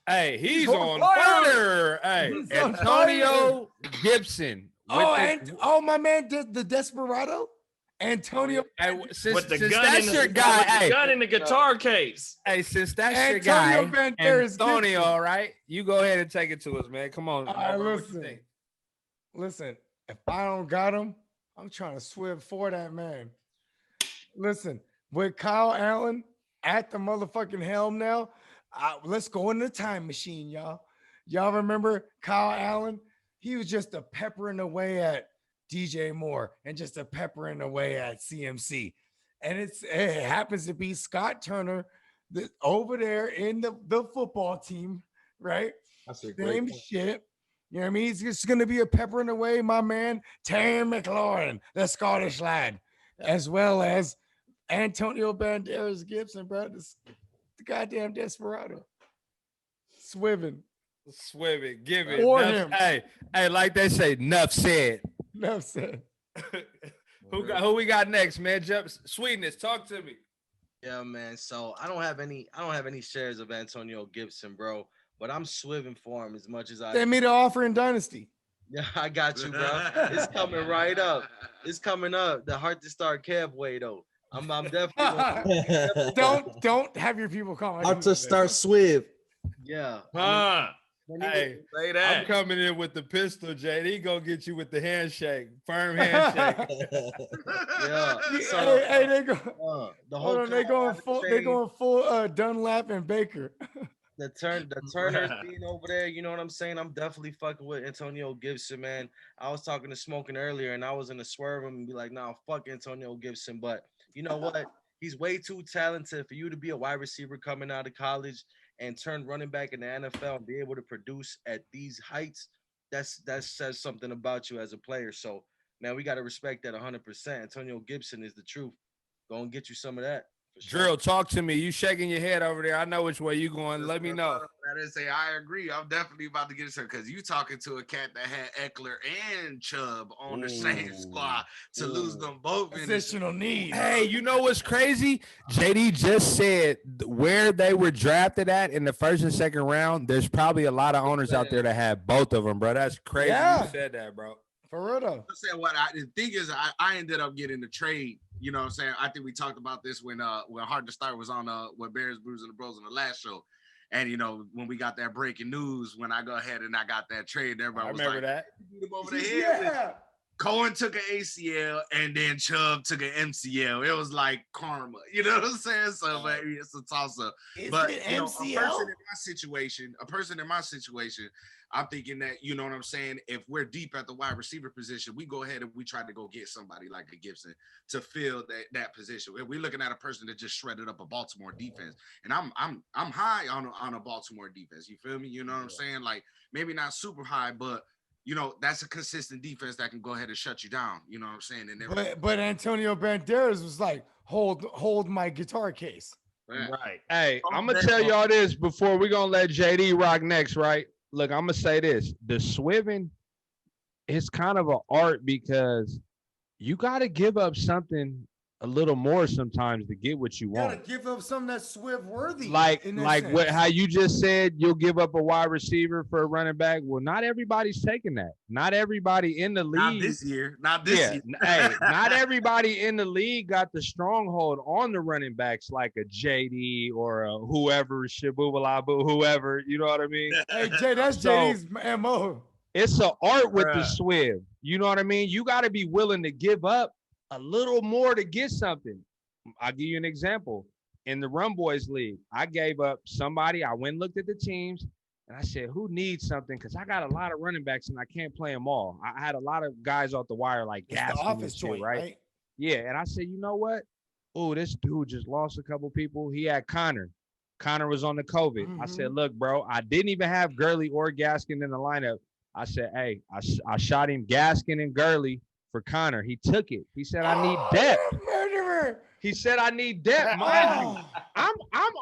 Hey, he's on fire. Hey, Antonio Gibson. My man did the Desperado. Antonio, with the gun in the guitar case. Hey, since that's your guy, Antonio, right? You go ahead and take it to us, man. Come on. Listen. If I don't got him, I'm trying to Swive for that man. Listen, with Kyle Allen at the motherfucking helm now, let's go in the time machine, y'all. Y'all remember Kyle Allen? He was just a peppering away at DJ Moore and just a peppering away at CMC. And it happens to be Scott Turner over there in the football team, right? That's a same shit. You know what I mean? He's just going to be a peppering away, my man, Terry McLaurin, the Scottish lad, as well as Antonio Banderas Gibson, bro. The goddamn Desperado. Swiving, give it. For him. Hey, like they say, enough said. Enough said. Who we got next, man? Sweetness, talk to me. Yeah, man. So I don't have any shares of Antonio Gibson, bro. But I'm swiving for him as much as I. They made an offer in Dynasty. Yeah, I got you, bro. It's coming right up. It's coming up. The Heart2Start Kev way though. I'm definitely. don't have your people call. Heart2Start Swive. Yeah. Hey, say that. I'm coming in with the pistol, JD. Gonna get you with the handshake, firm handshake. Yeah. So, hey, they go. They going full Dunlap and Baker. The Turners being over there, you know what I'm saying? I'm definitely fucking with Antonio Gibson, man. I was talking to Smoking earlier, and I was in the Swerve and be like, nah, fuck Antonio Gibson. But you know what? He's way too talented for you to be a wide receiver coming out of college and turn running back in the NFL and be able to produce at these heights. That says something about you as a player. So, man, we got to respect that 100%. Antonio Gibson is the truth. Go and get you some of that. Drill, talk to me. You shaking your head over there. I know which way you going. Let me know. I didn't say I agree. I'm definitely about to get it because you talking to a cat that had Eckler and Chubb on the same squad to lose them both. Positional needs. Hey, you know what's crazy? JD just said where they were drafted at in the first and second round. There's probably a lot of owners out there that have both of them, bro. That's crazy. Yeah. You said that, bro. For real though. The thing is, I ended up getting the trade. You know what I'm saying? I think we talked about this when Heart2Start was on with Bears, Brews, and the Bros on the last show. And you know, when we got that breaking news, when I go ahead and I got that trade, everybody was like, that. Beat him over the head. Yeah. Cohen took an ACL and then Chubb took an MCL. It was like karma. You know what I'm saying? So maybe it's a toss-up. But you know, a person in my situation, I'm thinking that, you know what I'm saying, if we're deep at the wide receiver position, we go ahead and we try to go get somebody like a Gibson to fill that position. We're looking at a person that just shredded up a Baltimore defense. And I'm high on a Baltimore defense. You feel me? You know what I'm saying? Like maybe not super high, but you know, that's a consistent defense that can go ahead and shut you down. You know what I'm saying? And but Antonio Banderas was like, hold my guitar case. Right. Hey, I'm gonna tell y'all this before we're gonna let JD rock next, right? Look, I'm gonna say this: the Swiving is kind of an art because you got to give up something a little more sometimes to get what you want. You gotta give up something that's Swift worthy. Like how you just said, you'll give up a wide receiver for a running back. Well, not everybody's taking that. Not everybody in the league. Not this year. Hey, not everybody in the league got the stronghold on the running backs like a JD or a whoever, Shabubalabu, whoever. You know what I mean? Hey, Jay, that's JD's MO. It's an art with the Swiv. You know what I mean? You got to be willing to give up a little more to get something. I'll give you an example. In the Run Boys League, I gave up somebody. I went and looked at the teams, and I said, who needs something? Because I got a lot of running backs, and I can't play them all. I had a lot of guys off the wire like Gaskin and shit, right? Yeah, and I said, you know what? Oh, this dude just lost a couple people. He had Connor. Connor was on the COVID. I said, look, bro, I didn't even have Gurley or Gaskin in the lineup. I said, hey, I shot him Gaskin and Gurley for Connor. He took it. He said, I need depth. Murderer. He said, I need depth. Mind you, I'm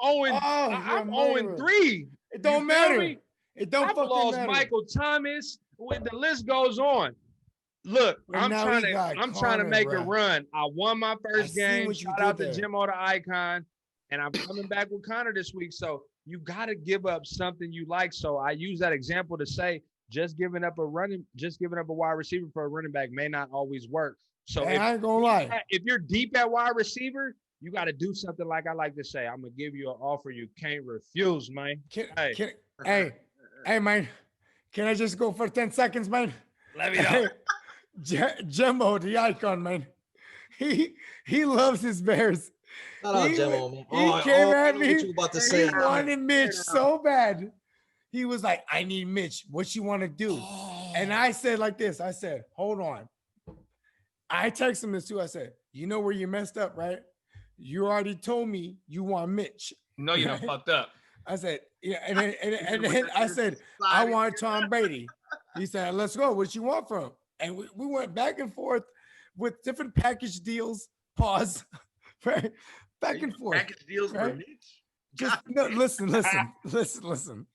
0-3. It don't matter. It don't fucking lost matter. Michael Thomas. When the list goes on. Look, I'm trying to make a run. I won my first game. Shout out to Jimmo the Icon. And I'm coming back with Connor this week. So you got to give up something you like. So I use that example to say, just giving up a wide receiver for a running back may not always work. So I ain't gonna lie. If you're deep at wide receiver, you got to do something like I like to say. I'm gonna give you an offer you can't refuse, man. Hey, man. Can I just go for 10 seconds, man? Let me know. Jimbo, the Icon, man. He loves his Bears. Shout out Jimbo, man. He came at me. What you about to say? He wanted Mitch so bad. He was like, I need Mitch. What you want to do? And I said like this. I said, hold on. I texted him this too. I said, you know where you messed up, right? You already told me you want Mitch. No, you done fucked up. I said, yeah. And then I said, I want Tom Brady. He said, let's go. What you want from him? And we went back and forth with different package deals. Pause. Right? Back and forth. Package deals for Mitch? Just no, listen.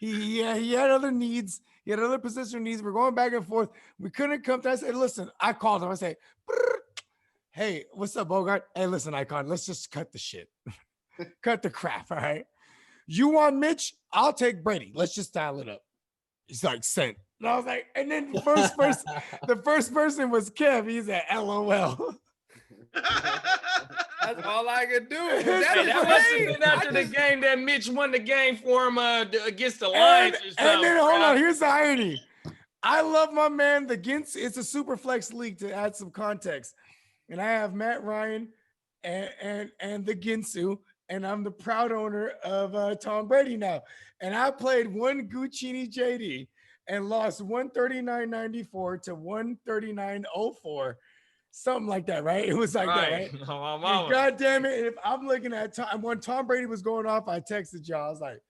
He had other needs. He had other position needs. We're going back and forth. We couldn't come to. I said, listen, I called him. I said, hey, what's up, Bogart? Hey, listen, Icon, let's just cut the shit. Cut the crap, all right? You want Mitch? I'll take Brady. Let's just dial it up. He's like, sent. And I was like, and then the first person was Kev. He's at LOL. That's all I could do. That wasn't after the game that Mitch won the game for him against the Lions. And then hold on, here's the irony. I love my man, the Gintz. It's a super flex league to add some context. And I have Matt Ryan and the Ginsu, and I'm the proud owner of Tom Brady now. And I played one Guccini JD and lost 139.94 to 139.04. Something like that, right? It was like that, right? Oh, God damn it. If I'm looking at time when Tom Brady was going off, I texted y'all. I was like,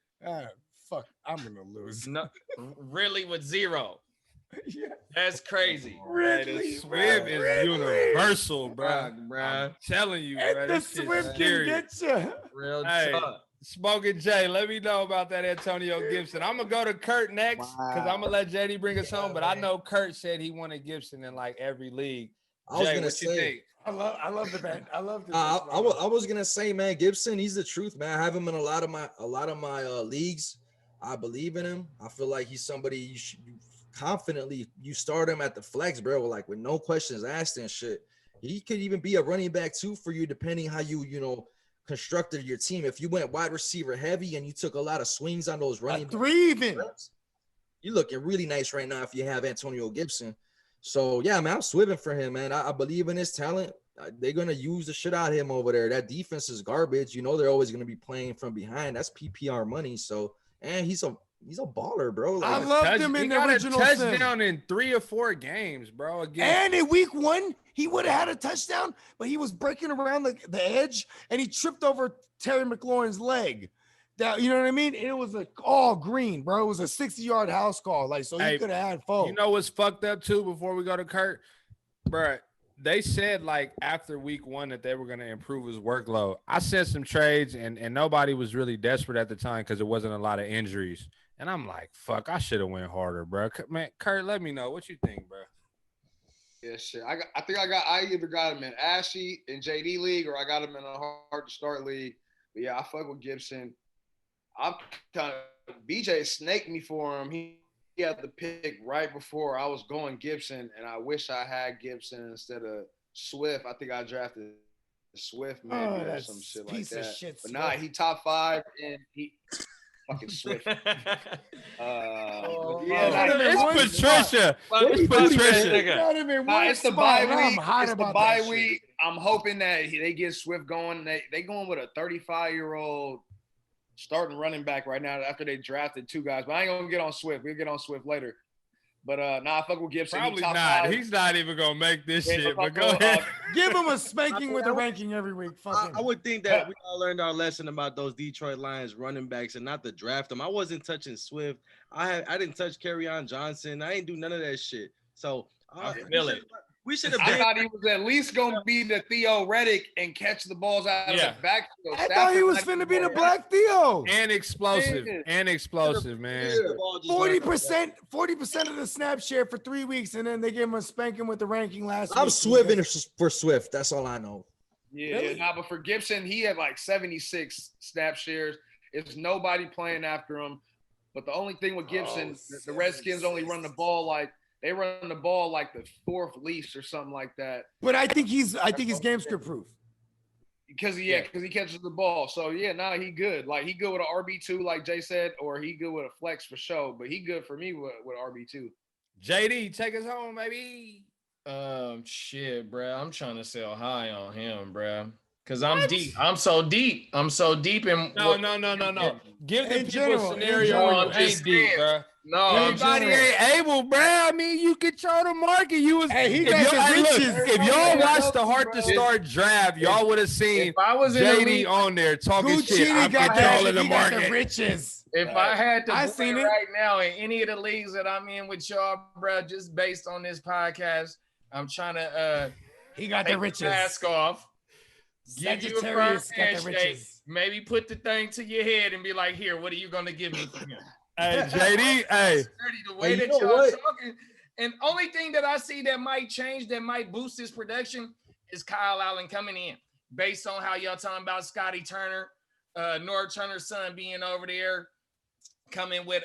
fuck, I'm gonna lose. No, really with zero. Yeah. That's crazy. The Swive is universal, bro. I'm telling you, bro. The Swive can get you. Real tough. Smoking Jay, let me know about that Antonio Gibson. I'm gonna go to Kurt next because I'm gonna let JD bring us home. But I know Kurt said he wanted Gibson in like every league. I was gonna say, I love the bet. I love the I was gonna say, man, Gibson, he's the truth, man. I have him in a lot of my leagues. I believe in him. I feel like he's somebody you should confidently start him at the flex, bro. Like with no questions asked and shit. He could even be a running back too for you, depending how you constructed your team. If you went wide receiver heavy and you took a lot of swings on those running three even, you're looking really nice right now if you have Antonio Gibson. So yeah, man, I'm swiving for him, man. I believe in his talent. They're gonna use the shit out of him over there. That defense is garbage. They're always gonna be playing from behind. That's PPR money. So, and he's a baller, bro. Like, I loved him in the original touchdown in 3 or 4 games, bro. And in week 1, he would have had a touchdown, but he was breaking around the edge and he tripped over Terry McLaurin's leg. That, you know what I mean? And it was all green, bro. It was a 60-yard house call. Like, so he could have had 4. You know what's fucked up too? Before we go to Kurt, bro, they said like after week 1 that they were going to improve his workload. I sent some trades and nobody was really desperate at the time because there wasn't a lot of injuries. And I'm like, fuck, I should have went harder, bro. Man, Kurt, let me know what you think, bro. Yeah, shit. I either got him in Ashy in JD league or I got him in a Heart2Start league. But yeah, I fuck with Gibson. I'm kind of BJ snaked me for him. He had the pick right before I was going Gibson, and I wish I had Gibson instead of Swift. I think I drafted Swift maybe or some shit like that. But nah, he top 5 and he fucking Swift. It's Patricia. It's the bye week. It's the bye week. I'm hoping that they get Swift going. They going with a 35-year-old starting running back right now after they drafted 2 guys. But I ain't gonna get on Swift. We'll get on Swift later. But I fuck with Gibson. Probably not. 5. He's not even gonna make this shit. But go ahead. Give him a spanking with a ranking every week. I would think that we all learned our lesson about those Detroit Lions running backs and not to draft them. I wasn't touching Swift. I didn't touch Kerryon Johnson. I ain't do none of that shit. So we should have. I thought he was at least gonna be the Theo Reddick and catch the balls out of the backfield. I thought he was finna be the Black Theo. And explosive, man. 40% of the snap share for 3 weeks, and then they gave him a spanking with the ranking last week. I'm swiving for Swift. That's all I know. Yeah, but for Gibson, he had like 76 snap shares. It's nobody playing after him. But the only thing with Gibson, the Redskins only run the ball like. They run the ball like the 4th least or something like that. But I think he's game script proof. Because he catches the ball. So he good. Like he good with an RB2, like Jay said, or he good with a flex for sure. But he good for me with RB2. JD, take us home, baby. Shit, bro. I'm trying to sell high on him, bro. Cause I'm deep. I'm so deep in. No. Give the people a scenario where you ain't deep, bro. No, everybody ain't able, bro. I mean, you control the market. If y'all watched the Heart2Start draft, y'all would have seen JD on there talking shit. I'm controlling the market. The riches. If I had to play right now in any of the leagues that I'm in with y'all, bro, just based on this podcast, I'm trying to he got the riches. Mask off. Give you a firm handshake. Maybe put the thing to your head and be like, "Here, what are you gonna give me from here?" Hey, JD. The way that y'all talking, and only thing that I see that might change, that might boost his production, is Kyle Allen coming in. Based on how y'all talking about Scotty Turner, Nora Turner's son being over there, coming with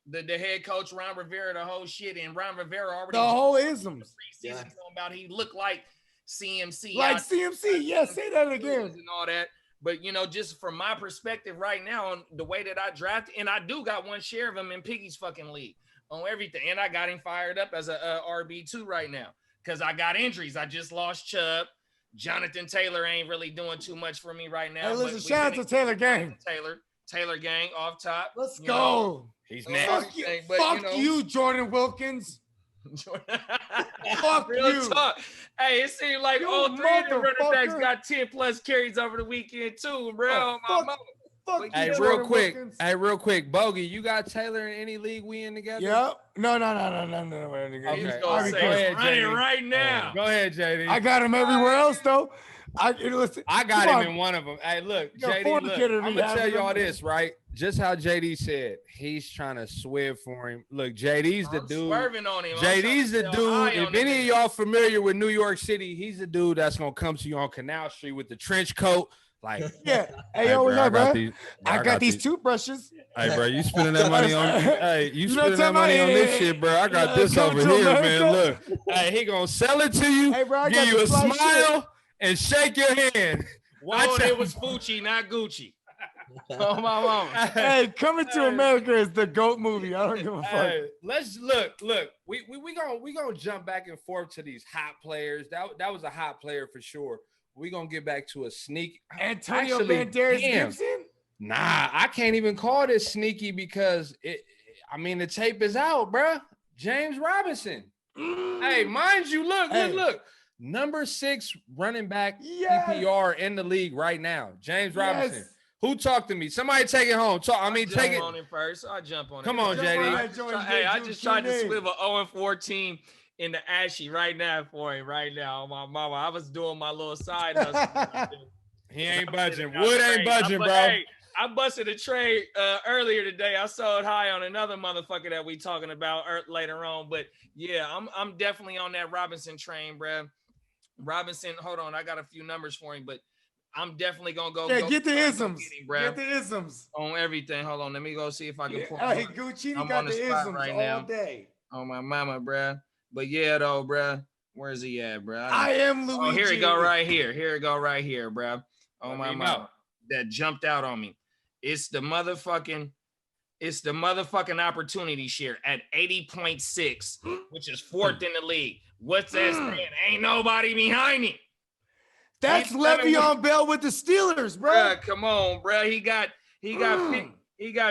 the head coach Ron Rivera, the whole shit, and Ron Rivera already the whole isms. Talking about he looked like CMC. Like CMC, say that again. And all that. But, just from my perspective right now on the way that I drafted, and I do got 1 share of him in Piggy's fucking league on everything. And I got him fired up as a RB2 right now because I got injuries. I just lost Chubb. Jonathan Taylor ain't really doing too much for me right now. Hey, listen, shout out to Taylor Gang. Taylor Gang off top. Let's go. He's next. Fuck you, Jordan Wilkins. Fuck Real you. Talk. Hey, it seemed like all 3 of the running backs got 10 plus carries over the weekend too, bro. Fuck Hey, you, real Jordan quick. Wilkins. Hey, real quick. Bogey, you got Taylor in any league we in together? Yep. No. Okay. He's All gonna right, say go it's ahead, running JD. right now. Go ahead, JD. I got him everywhere else though. Listen. I got come him on. in one of them. Hey, look, You got JD, four look, kidders I'm we gonna tell have y'all them. this, right? Just how JD said, he's trying to swive for him. Look, JD's the I'm dude. swerving on him. I'm JD's the trying to tell high dude. on If the any of nigga. y'all familiar with New York City, he's the dude that's gonna come to you on Canal Street with the trench coat. Like, Yeah. Hey, yo, what's up, bro? I got these these. toothbrushes. Hey, bro, you spending that money on? Hey, you You know what spending that I'm money talking on about? this shit, bro? I got Yeah, this coming over to here, man. America. Look, hey, he gonna sell it to you. Hey, bro, I give got you the a fly smile and shake your hand. Watch Oh, out. it was Fucci, not Gucci. Oh, my mama. Hey, Coming to America is the GOAT movie. I don't give a fuck. Hey, let's look. We gonna jump back and forth to these hot players. That was a hot player for sure. We gonna get back to a sneak. Antonio Actually, Banderas damn. Gibson? Nah, I can't even call this sneaky because the tape is out, bruh. James Robinson. Hey, mind you, look. Number 6 running back PPR in the league right now. James Robinson. Yes. Who talked to me? Somebody take it home. Take it. On him first. I'll jump on it. Come on, JD. Hey, I just tried to swivel 0-4 team in the Ashy right now for him right now. My mama, I was doing my little side hustle. He ain't budging. Wood ain't budging, bro. Hey, I busted a trade earlier today. I sold high on another motherfucker that we talking about later on. But yeah, I'm definitely on that Robinson train, bro. Robinson, hold on, I got a few numbers for him, but I'm definitely gonna go. Yeah, get the isms. Get the isms on everything. Hold on, let me go see if I can pull. Hey, Gucci got the isms right all now. day. Oh my mama, bruh. But yeah, though, bruh. Where's he at, bruh? I am Luigi. Oh, here it go right here. Here it go right here, bruh. Oh my mama. That jumped out on me. It's the motherfucking opportunity share at 80.6, which is 4th in the league. What's that saying? Ain't nobody behind him. That's Le'Veon Bell with the Steelers, bro. Bruh, come on, bruh. He got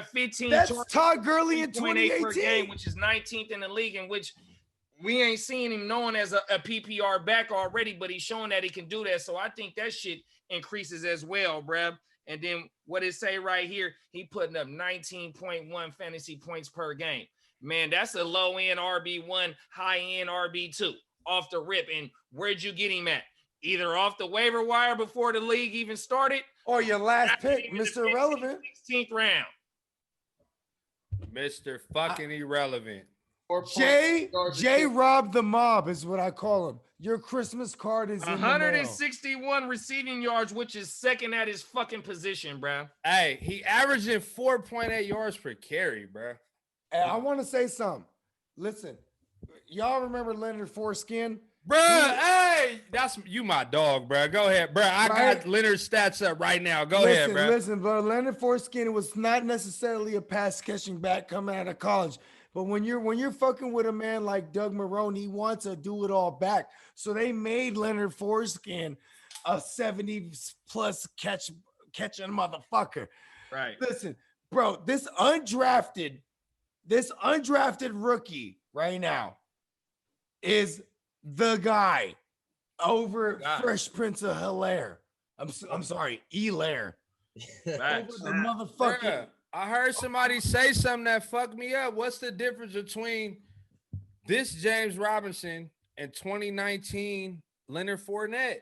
15. That's Todd Gurley in 2018 per 2018, game, which is 19th in the league, in which we ain't seeing him known as a PPR back already, but he's showing that he can do that. So I think that shit increases as well, bruh. And then what it say right here, he putting up 19.1 fantasy points per game. Man, that's a low-end RB1, high-end RB2 off the rip. And where'd you get him at? Either off the waiver wire before the league even started, or your last pick, Mr. Irrelevant. 16th round. Mr. fucking Irrelevant. J Rob the Mob is what I call him. Your Christmas card is in 161 receiving yards, which is second at his fucking position, bro. Hey, he averaging 4.8 yards per carry, bro. Hey, I want to say something. Listen, y'all remember Leonard Foreskin? Bro, hey, that's you, my dog, bro. Go ahead, bro. I got Leonard's stats up right now. Go ahead, bro. Listen, bro. Leonard Foreskin was not necessarily a pass catching back coming out of college, but when you're fucking with a man like Doug Marrone, he wants to do it all back. So they made Leonard Foreskin a 70+ catching motherfucker. Right. Listen, bro. This undrafted rookie right now is the guy over Fresh Prince of Hilaire. I'm sorry, Hilaire. Over the motherfucker. Bruh, I heard somebody say something that fucked me up. What's the difference between this James Robinson and 2019 Leonard Fournette?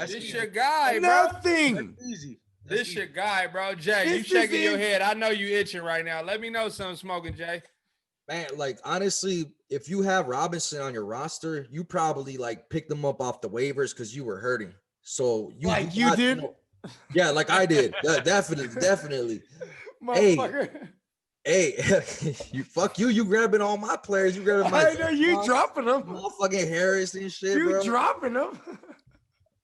This your guy, bro. Nothing. That's easy. This your guy, bro. Jay, you shaking your head. I know you itching right now. Let me know something smoking, Jay. Man, like honestly, if you have Robinson on your roster, you probably like picked them up off the waivers because you were hurting. So you did? Yeah, like I did. Yeah, definitely. Hey, you fuck you. You grabbing all my players. You grabbing my. I know you dropping them. Fucking Harris and shit, you bro. Dropping them.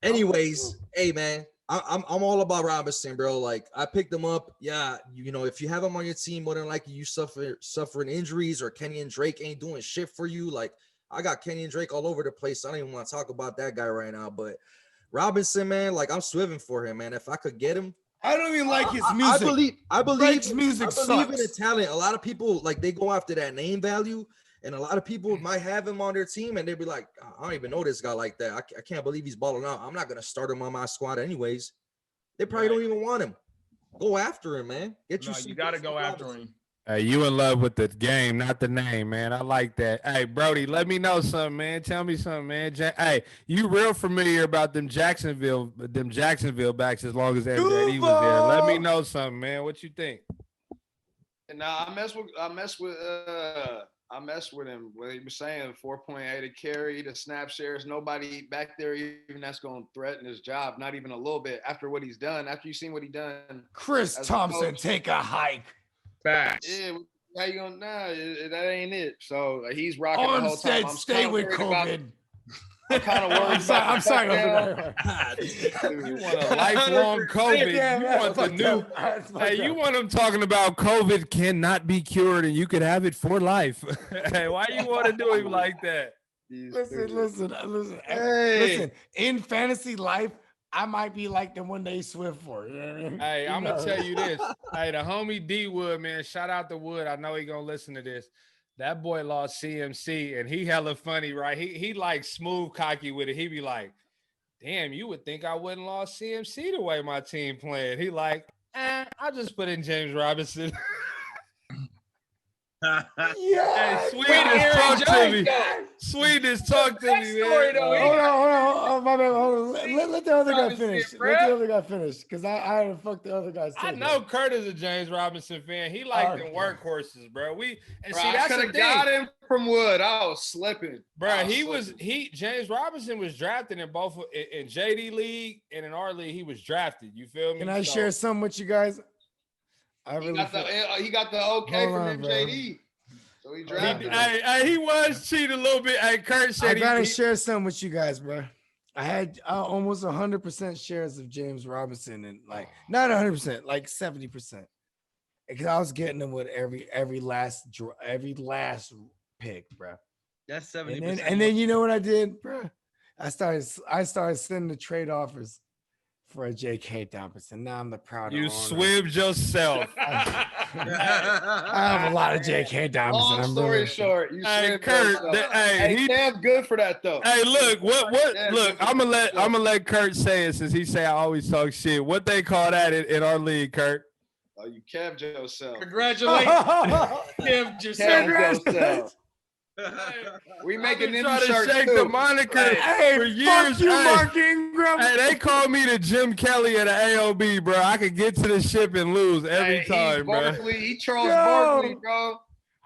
Anyways, hey man, I'm all about Robinson, bro. Like I picked him up. Yeah, you know, if you have him on your team, more than likely you suffering injuries or Kenny and Drake ain't doing shit for you. Like I got Kenny and Drake all over the place. I don't even want to talk about that guy right now. But Robinson, man, like I'm swiving for him, man. If I could get him. I don't even like his music. I believe Drake's music I believe in sucks. the talent. A lot of people like they go after that name value, and a lot of people might have him on their team, and they'd be like, I don't even know this guy like that. I can't believe he's balling out. I'm not gonna start him on my squad anyways. They probably don't even want him. Go after him, man. You got to go after him. Hey, you in love with the game, not the name, man. I like that. Hey, Brody, let me know something, man. Tell me something, man. Hey, you real familiar about them Jacksonville backs as long as JD was there. Let me know something, man. What you think? Nah, I mess with him. What he was saying, 4.8 a carry, the snap shares. Nobody back there even that's going to threaten his job, not even a little bit. After what he's done, after you've seen what he done. Chris Thompson, take a hike. Facts. Yeah, how you gonna? Nah, that ain't it. So he's rocking the whole time. I'm stay with COVID. I'm kind of worried. I'm sorry. You want a lifelong COVID? You want the new? Hey, you want them talking about COVID cannot be cured and you could have it for life. Hey, why you want to do him like that? Listen. Listen. In fantasy life, I might be like the one they Swift for. You know what I mean? Hey, I'm gonna tell you this. Hey, the homie D Wood, man. Shout out to Wood. I know he gonna listen to this. That boy lost CMC, and he hella funny, right? He like smooth cocky with it. He be like, "Damn, you would think I wouldn't lost CMC the way my team playing." He like, I just put in James Robinson. Yeah, hey, Sweetest, talk to me. Sweetest, talk to me, man. Hold on. My bad. Hold on. Let the other guy finish. Because I didn't fuck the other guys. I know Kurt is a James Robinson fan. He like them workhorses, bro. I could have got him from Wood. I was slipping, bro. James Robinson was drafted in both in JD league and in our league. He was drafted. You feel me? Can I share some with you guys? He got the okay from JD. So he drafted. He was cheating a little bit. Hey, Kurt said I gotta share some with you guys, bro. I had almost 100% shares of James Robinson, and like not 100%, like 70%, because I was getting them with every last pick, bro. That's 70%. And then you know what I did, bro? I started sending the trade offers for a J.K. Dobbinson. Now I'm the proud owner. You swived yourself. I have a lot of J.K. Dobbinson. Long story short, you swived Kurt. Hey, Cam's good for that though. Hey, look, look, I'm gonna let Kurt say it since he say I always talk shit. What they call that in our league, Kurt? Oh, you kev'd yourself. Congratulations. Kev'd yourself. We making them try to shake too. the moniker for years. Fuck you, Mark Ingram. Hey, they call me the Jim Kelly of the AOB, bro. I could get to the ship and lose every time, bro. He Charles Barkley, bro.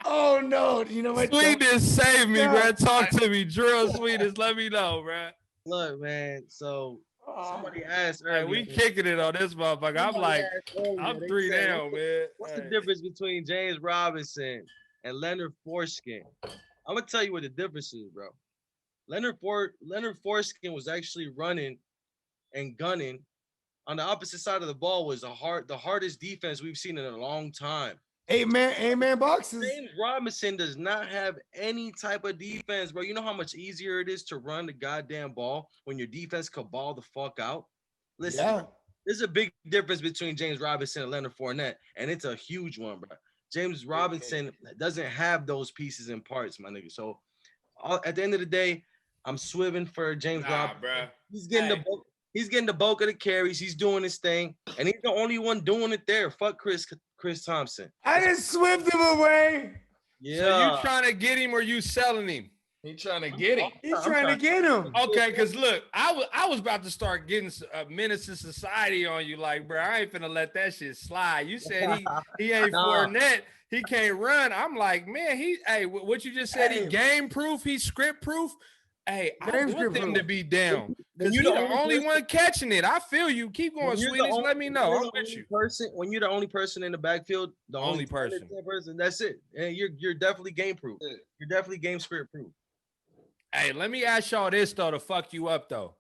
Oh no! You know what? Sweetest, save me, bro. Talk to me, drill. Sweetest, let me know, bro. Look, man. So somebody asked earlier. Hey, we kicking it on this motherfucker. I'm like, I'm 3 down, man. What's the difference between James Robinson and Leonard Foreskin? I'm gonna tell you what the difference is, bro. Leonard Foreskin was actually running and gunning on the opposite side of the ball. Was the hardest defense we've seen in a long time. 8-man boxes. James Robinson does not have any type of defense, bro. You know how much easier it is to run the goddamn ball when your defense could ball the fuck out? Listen, there's a big difference between James Robinson and Leonard Fournette, and it's a huge one, bro. James Robinson doesn't have those pieces and parts, my nigga. So at the end of the day, I'm swiving for James Robinson. Bro. He's getting the bulk of the carries. He's doing his thing, and he's the only one doing it there. Fuck Chris Thompson. I didn't swift him away. Yeah. So you trying to get him or you selling him? He trying to get him. He's trying to get him. Okay, because look, I was about to start getting a menace to society on you. Like, bro, I ain't finna let that shit slide. You said he ain't Fournette. He can't run. I'm like, man, what you just said, he game proof, he's script proof. Hey, I want them to be down. Because you're the only one catching it. I feel you. Keep going, Sweetest. Let me know. I'm with you. When you're the only person in the backfield, the only person, that's it. And you're definitely game proof. You're definitely game script proof. Hey, let me ask y'all this, though, to fuck you up, though.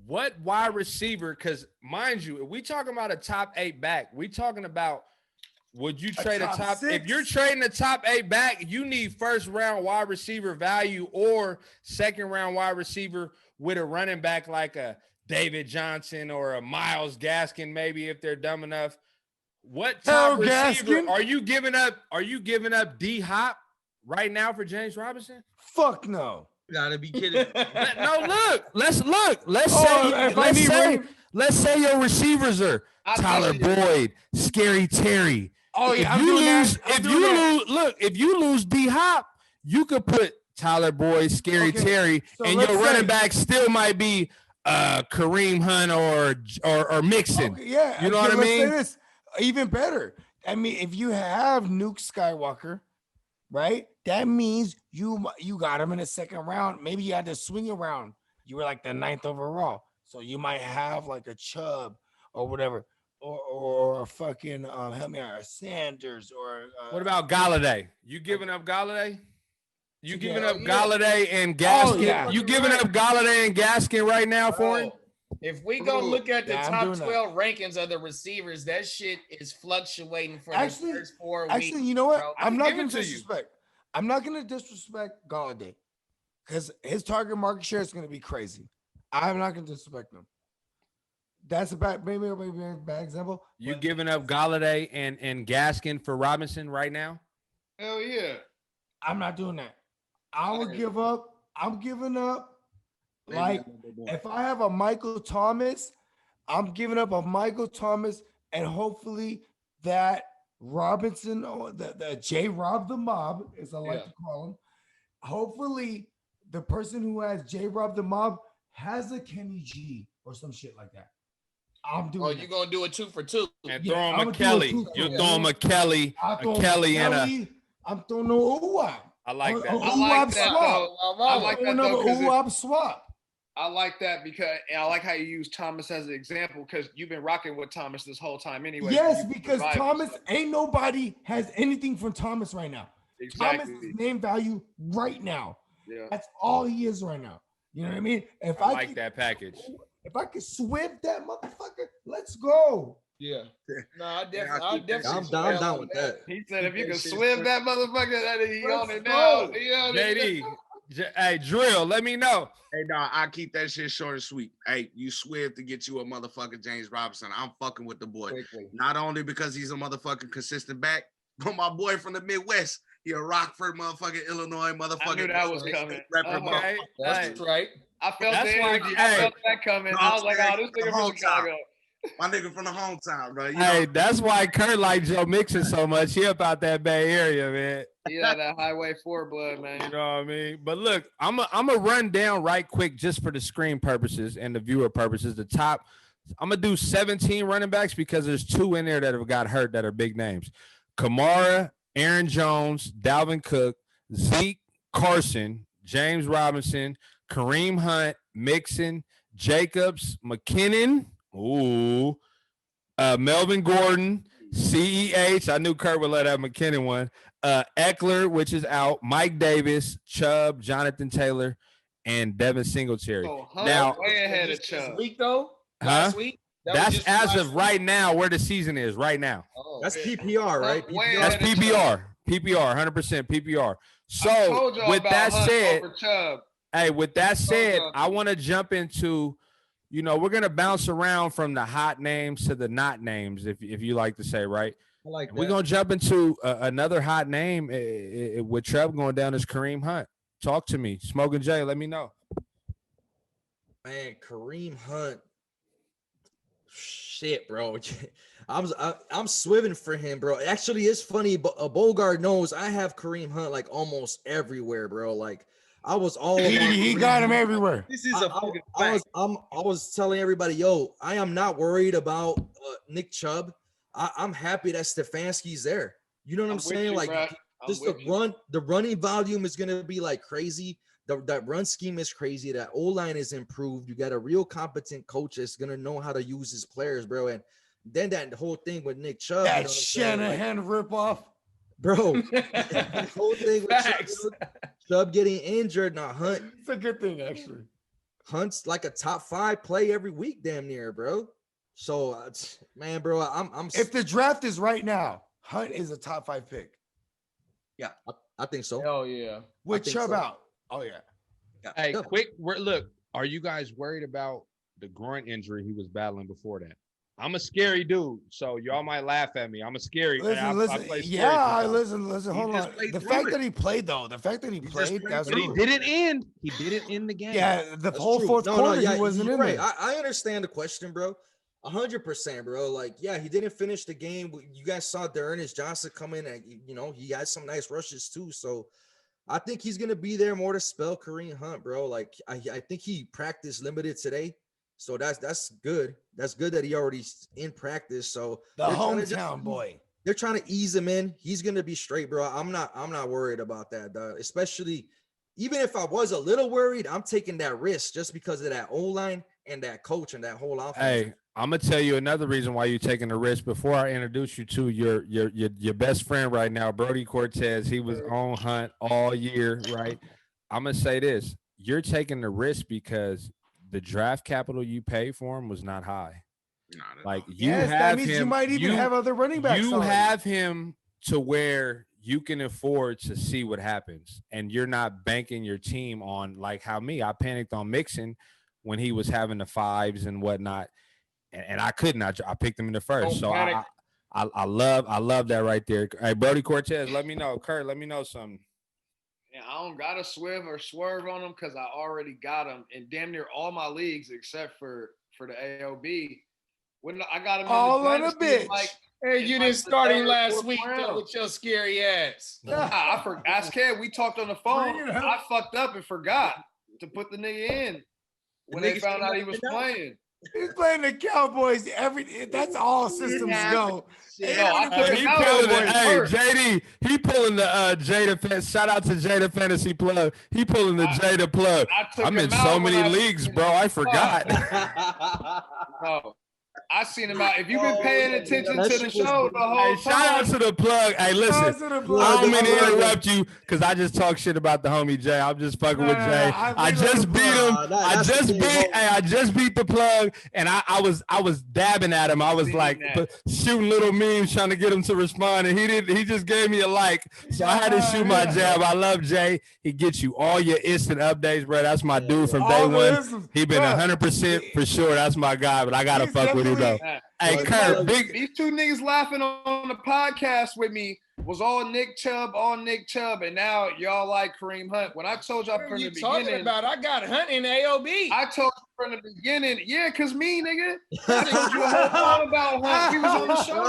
What wide receiver, because mind you, if we talking about a top 8 back, we talking about would you trade a top 6? If you're trading a top 8 back, you need first round wide receiver value or second round wide receiver with a running back like a David Johnson or a Myles Gaskin, maybe if they're dumb enough. What top receiver are you giving up? Are you giving up D-Hop right now for James Robinson? Fuck no. You gotta be kidding. No, look. Let's say Let's say your receivers are Tyler Boyd, Scary Terry. Oh yeah, if you lose D Hop, you could put Tyler Boyd, Scary Terry, and your running back still might be Kareem Hunt or Mixon. Okay, yeah, you know what I mean? Say this, even better. I mean, if you have Nuke Skywalker, right? That means you got him in the second round. Maybe you had to swing around. You were like the 9th overall, so you might have like a Chubb or whatever, or a fucking help me out, Sanders or. What about Galladay? You giving up Galladay? You giving up Galladay and Gaskin? Oh, yeah. You giving up Galladay and Gaskin right now for him? If we go look at the top 12 rankings of the receivers, that shit is fluctuating for the first 4 weeks. Actually, you know what? Bro. I'm not going to disrespect. I'm not going to disrespect Galladay because his target market share is going to be crazy. I'm not going to disrespect him. That's maybe a bad example. You giving up Galladay and Gaskin for Robinson right now? Hell yeah. I'm not doing that. I'm giving up. Like, if I have a Michael Thomas, I'm giving up a Michael Thomas and hopefully that Robinson, or the J-Rob the Mob, as I like to call him. Hopefully the person who has J-Rob the Mob has a Kenny G or some shit like that. I'm doing. Oh, you're gonna do a 2 for 2 and throw him a Kelly. You're throwing a Kelly, and a. I'm throwing no Uwab. I like that. I like that. I like that though. Uwab swap. I like that because I like how you use Thomas as an example because you've been rocking with Thomas this whole time anyway. Yes, because Thomas ain't nobody has anything from Thomas right now. Exactly. Thomas is name value right now. Yeah, that's all he is right now. You know what I mean? If I like that package. If I could Swive that motherfucker, let's go. Yeah. No, I definitely. I'm down with that. He said if you can Swive that motherfucker, that he on it now. JD. Hey, Drill, let me know. Hey, dog, I keep that shit short and sweet. Hey, you Swive to get you a motherfucking James Robinson. I'm fucking with the boy. Not only because he's a motherfucking consistent back, but my boy from the Midwest. He a Rockford, motherfucking Illinois, motherfucking. I knew that was coming. Okay. That's right. I felt that energy. I felt that coming. I was like, oh, this nigga from Chicago. My nigga from the hometown, bro. Hey, that's why Kurt like Joe Mixon so much. He up out that Bay Area, man. Yeah, that Highway 4 blood, man. You know what I mean? But look, I'm a run down right quick just for the screen purposes and the viewer purposes. The top, I'm gonna do 17 running backs because there's 2 in there that have got hurt that are big names. Kamara, Aaron Jones, Dalvin Cook, Zeke, Carson, James Robinson, Kareem Hunt, Mixon, Jacobs, McKinnon, Melvin Gordon, CEH. I knew Kurt would let that McKinnon one. Eckler, which is out. Mike Davis, Chubb, Jonathan Taylor, and Devin Singletary. Now, way ahead of Chubb. This week though. Last week. That's as of right now where the season is right now. That's PPR, right? That's PPR. PPR, 100% PPR. So with that said, with that said, I want to jump into, we're going to bounce around from the hot names to the not names, if you like to say, right? I like that. We're going to jump into another hot name with Trev going down is Kareem Hunt. Talk to me. Smoking Jay, let me know. Man, Kareem Hunt. Shit, bro. I'm Swiving for him, bro. Actually, it's funny, but BOGARD knows I have Kareem Hunt like almost everywhere, bro. Like I was all he got him everywhere. This is I was telling everybody, yo, I am not worried about Nick Chubb. I'm happy that Stefanski's there. You know what I'm saying? Like just the running volume is gonna be like crazy. That run scheme is crazy. That O-line is improved. You got a real competent coach that's gonna know how to use his players, bro. And then that whole thing with Nick Chubb, that Shanahan ripoff, bro. The whole thing with Chubb getting injured. Now Hunt, it's a good thing actually. Hunt's like a top 5 play every week, damn near, bro. So, man, bro, I'm. If the draft is right now, Hunt is a top 5 pick. Yeah, I think so. Oh yeah, with Chubb out. Oh yeah. Hey, quick. Look, are you guys worried about the groin injury he was battling before that? I'm a scary dude, so y'all might laugh at me. I'm a scary. Listen. Hold on. The fact that he played, that's but he didn't end. He didn't end the game. Yeah, the whole fourth quarter, he wasn't in there. I understand the question, bro. 100%, bro. Like, yeah, he didn't finish the game. You guys saw Ernest Johnson come in, and he had some nice rushes too. So I think he's gonna be there more to spell Kareem Hunt, bro. Like, I think he practiced limited today. So that's good. That's good that he already in practice. So the hometown boy. They're trying to ease him in. He's gonna be straight, bro. I'm not worried about that, dog. Especially, even if I was a little worried, I'm taking that risk just because of that O-line and that coach and that whole offense. Hey, I'm gonna tell you another reason why you're taking the risk. Before I introduce you to your best friend right now, Brody Cortez. He was on Hunt all year, right? I'm gonna say this: you're taking the risk because the draft capital you pay for him was not high. Like that means you might even have other running backs. You have him to where you can afford to see what happens, and you're not banking your team on like how I panicked on Mixon when he was having the fives and whatnot, and I couldn't. I picked him in the first, so I love that right there. Hey, Brody Cortez, let me know. Kurt, let me know something. Yeah, I don't got a Swive or Swerve on them because I already got them in damn near all my leagues except for the AOB. When I got them all on a bitch. Like, hey, you didn't start him last week though, with your scary ass. I forgot. Ask Kev, we talked on the phone. I fucked up and forgot to put the nigga in when they found out he was playing. He's playing the Cowboys. That's all systems go. JD, he pulling the Jada. Shout out to Jada Fantasy Plug. He pulling the Jada plug. I'm in so many leagues, bro. I forgot. No. I seen him out. If you've been paying attention to the show the whole time. Shout out to the plug. Hey, listen. I don't mean to interrupt you because I just talk shit about the homie Jay. I'm just fucking with Jay. I just beat him. I just beat the plug, and I was dabbing at him. I was like shooting little memes trying to get him to respond, and he just gave me a like. So I had to shoot my jab. I love Jay. He gets you all your instant updates, bro. That's my dude from day one. He been 100% for sure. That's my guy, but I gotta fuck with him though. Hey, Kurt, these two niggas laughing on the podcast with me was all Nick Chubb, and now y'all like Kareem Hunt. When I told y'all from the beginning, I got Hunt in AOB. I told you from the beginning, yeah, cause me, nigga. I told you a whole time about Hunt. We was on the show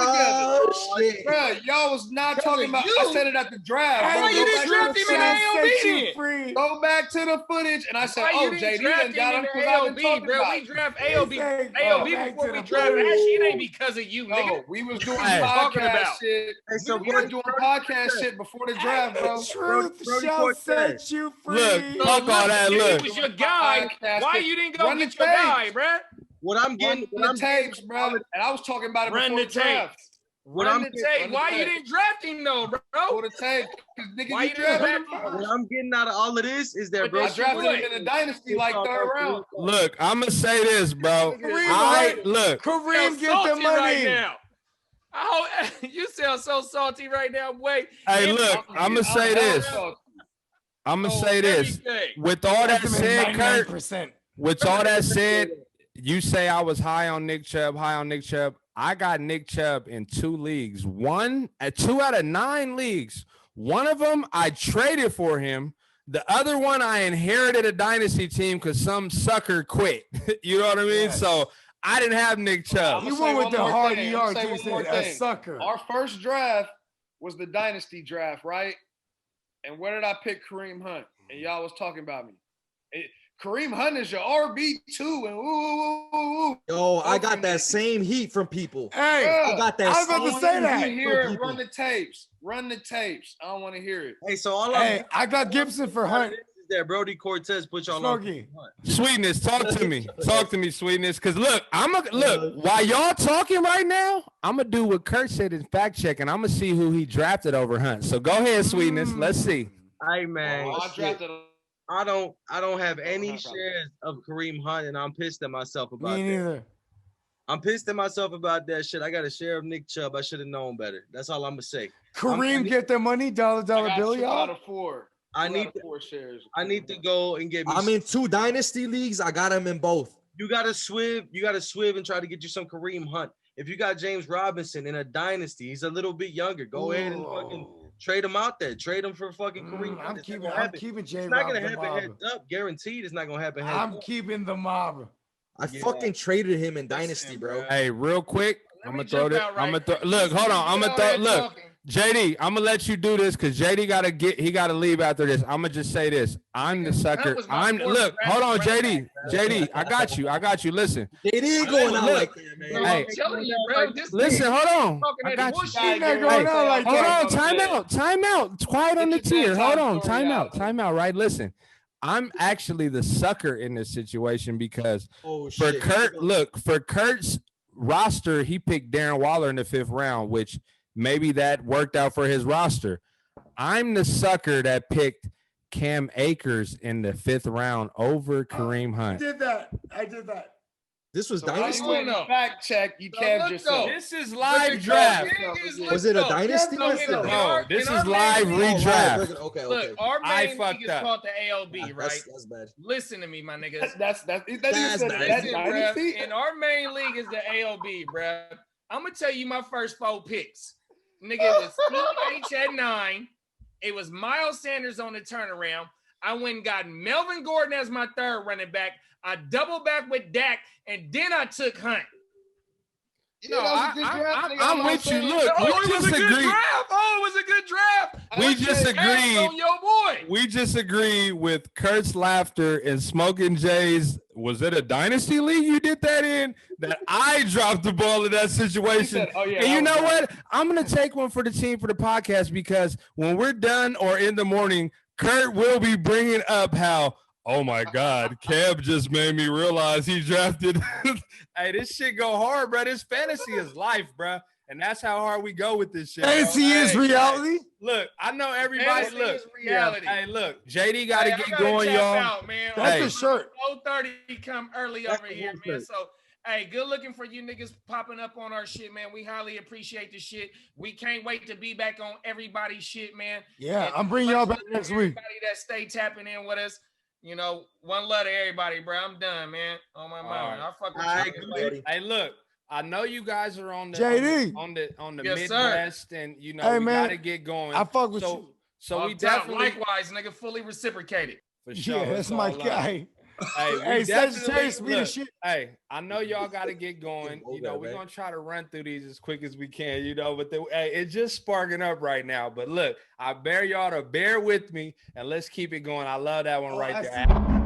together. Bro, y'all was not talking about. I said it at the draft. Why you didn't draft him in AOB? Go back to the footage, and I said, "Oh, JD done got him because I've been talking about." We draft AOB before we draft Ashley. It ain't because of you, nigga. No, we was doing podcast shit. We were doing podcast shit before the draft, bro. Truth shall set you free. Look, fuck all that. Look, he was your guy. Why you didn't go get your guy, bro? What I'm getting the tapes, bro. And I was talking about it before the draft. Run the tape. Why you didn't draft him though, bro? For the tape. Why you didn't draft him? What I'm getting out of all of this is that, bro, I drafted him in a dynasty like third round. Look, I'm gonna say this, bro. Kareem, get the money right now. Oh, you sound so salty right now, boy. Hey, look, I'm gonna say this. I'm gonna say this. With all that said, Kurt. With all that said, you say I was high on Nick Chubb. I got Nick Chubb in 2 leagues. 2 out of 9 leagues. One of them I traded for him. The other one I inherited a dynasty team because some sucker quit. You know what I mean? Yes. So I didn't have Nick Chubb. You went with the hard ER too, a sucker. Our first draft was the dynasty draft, right? And where did I pick Kareem Hunt? And y'all was talking about me. Kareem Hunt is your RB2, and Yo, I got that same heat from people. Hey, I got that. I was about to say that. Run the tapes. I don't want to hear it. Hey, so I got Gibson for Hunt. That Brody Cortez put y'all on. Sweetness, talk to me. Sweetness. Cause look, while y'all talking right now, I'm gonna do what Kurt said in fact check, and I'm gonna see who he drafted over Hunt. So go ahead, Sweetness. Let's see. Hey man. I drafted I don't have any shares of Kareem Hunt, and I'm pissed at myself about Me neither. I'm pissed at myself about that shit. I got a share of Nick Chubb. I should have known better. That's all I'm gonna say. Kareem, get the money, dollar bill, y'all. Out of 4. I need 4 shares. I need to go and get me. I'm in 2 dynasty leagues. I got him in both. You gotta swiv and try to get you some Kareem Hunt. if you got James Robinson in a dynasty, he's a little bit younger. Go ahead and fucking trade him out there. Trade him for fucking Kareem. I'm keeping James. It's not gonna happen heads up. Guaranteed, it's not gonna happen heads up. I'm keeping the mob. I fucking traded him in Dynasty, bro. Hey, real quick, I'm gonna throw this. Look, hold on. I'm gonna throw. Look, JD, I'm gonna let you do this because JD gotta leave after this. I'm gonna just say this. I'm the sucker. Look, hold on, JD. JD, I got you. Listen. JD ain't going out like that, man. Hey, listen, hold on. I got you. Hold on, time out. It's quiet on the tier. Hold on, time out, right? Listen. I'm actually the sucker in this situation because for Kurt's roster, he picked Darren Waller in the 5th round, which maybe that worked out for his roster. I'm the sucker that picked Cam Akers in the 5th round over Kareem Hunt. I did that. This was Dynasty? Fact check. You can't just say. This is live draft. Was it a Dynasty? No, this is live redraft. Okay. Look, our main league is called the ALB, right? That's bad. Listen to me, my niggas. That's bad. And our main league is the ALB, bruh. I'm going to tell you my first 4 picks. Nigga, it was CH at 9. It was Miles Sanders on the turnaround. I went and got Melvin Gordon as my 3rd running back. I doubled back with Dak, and then I took Hunt. I'm with you. Look, it was a good draft. We just agreed. On your boy. We just agreed with Kurt's laughter and Smoking Jay's. Was it a dynasty league you did that in? That I dropped the ball in that situation. Said, and you know what? I'm gonna take one for the team for the podcast because when we're done or in the morning, Kurt will be bringing up how. Oh my God, Cam just made me realize he drafted. Hey, this shit go hard, bro. This fantasy is life, bro. And that's how hard we go with this shit. Fantasy is reality. Look, I know everybody. Fantasy is reality. Hey, look, JD got to get going, y'all. Out, man. That's a shirt. 4:30 come early over here, man. So, hey, good looking for you niggas popping up on our shit, man. We highly appreciate the shit. We can't wait to be back on everybody's shit, man. Yeah, I'm bringing y'all back next week. Everybody that stay tapping in with us. You know, one love to everybody, bro. I'm done, man. On my mind. I fuck with you. Hey, look, I know you guys are on the JD on the yes, Midwest, sir. and you know we gotta get going. I fuck with you. So we definitely likewise, nigga, fully reciprocated. For sure. Yeah, that's my guy. Hey, Sagittarius be the shit. Hey, I know y'all got to get going. You know, we're going to try to run through these as quick as we can, you know, but it's just sparking up right now. But look, I bear y'all to bear with me, and let's keep it going. I love that one right there.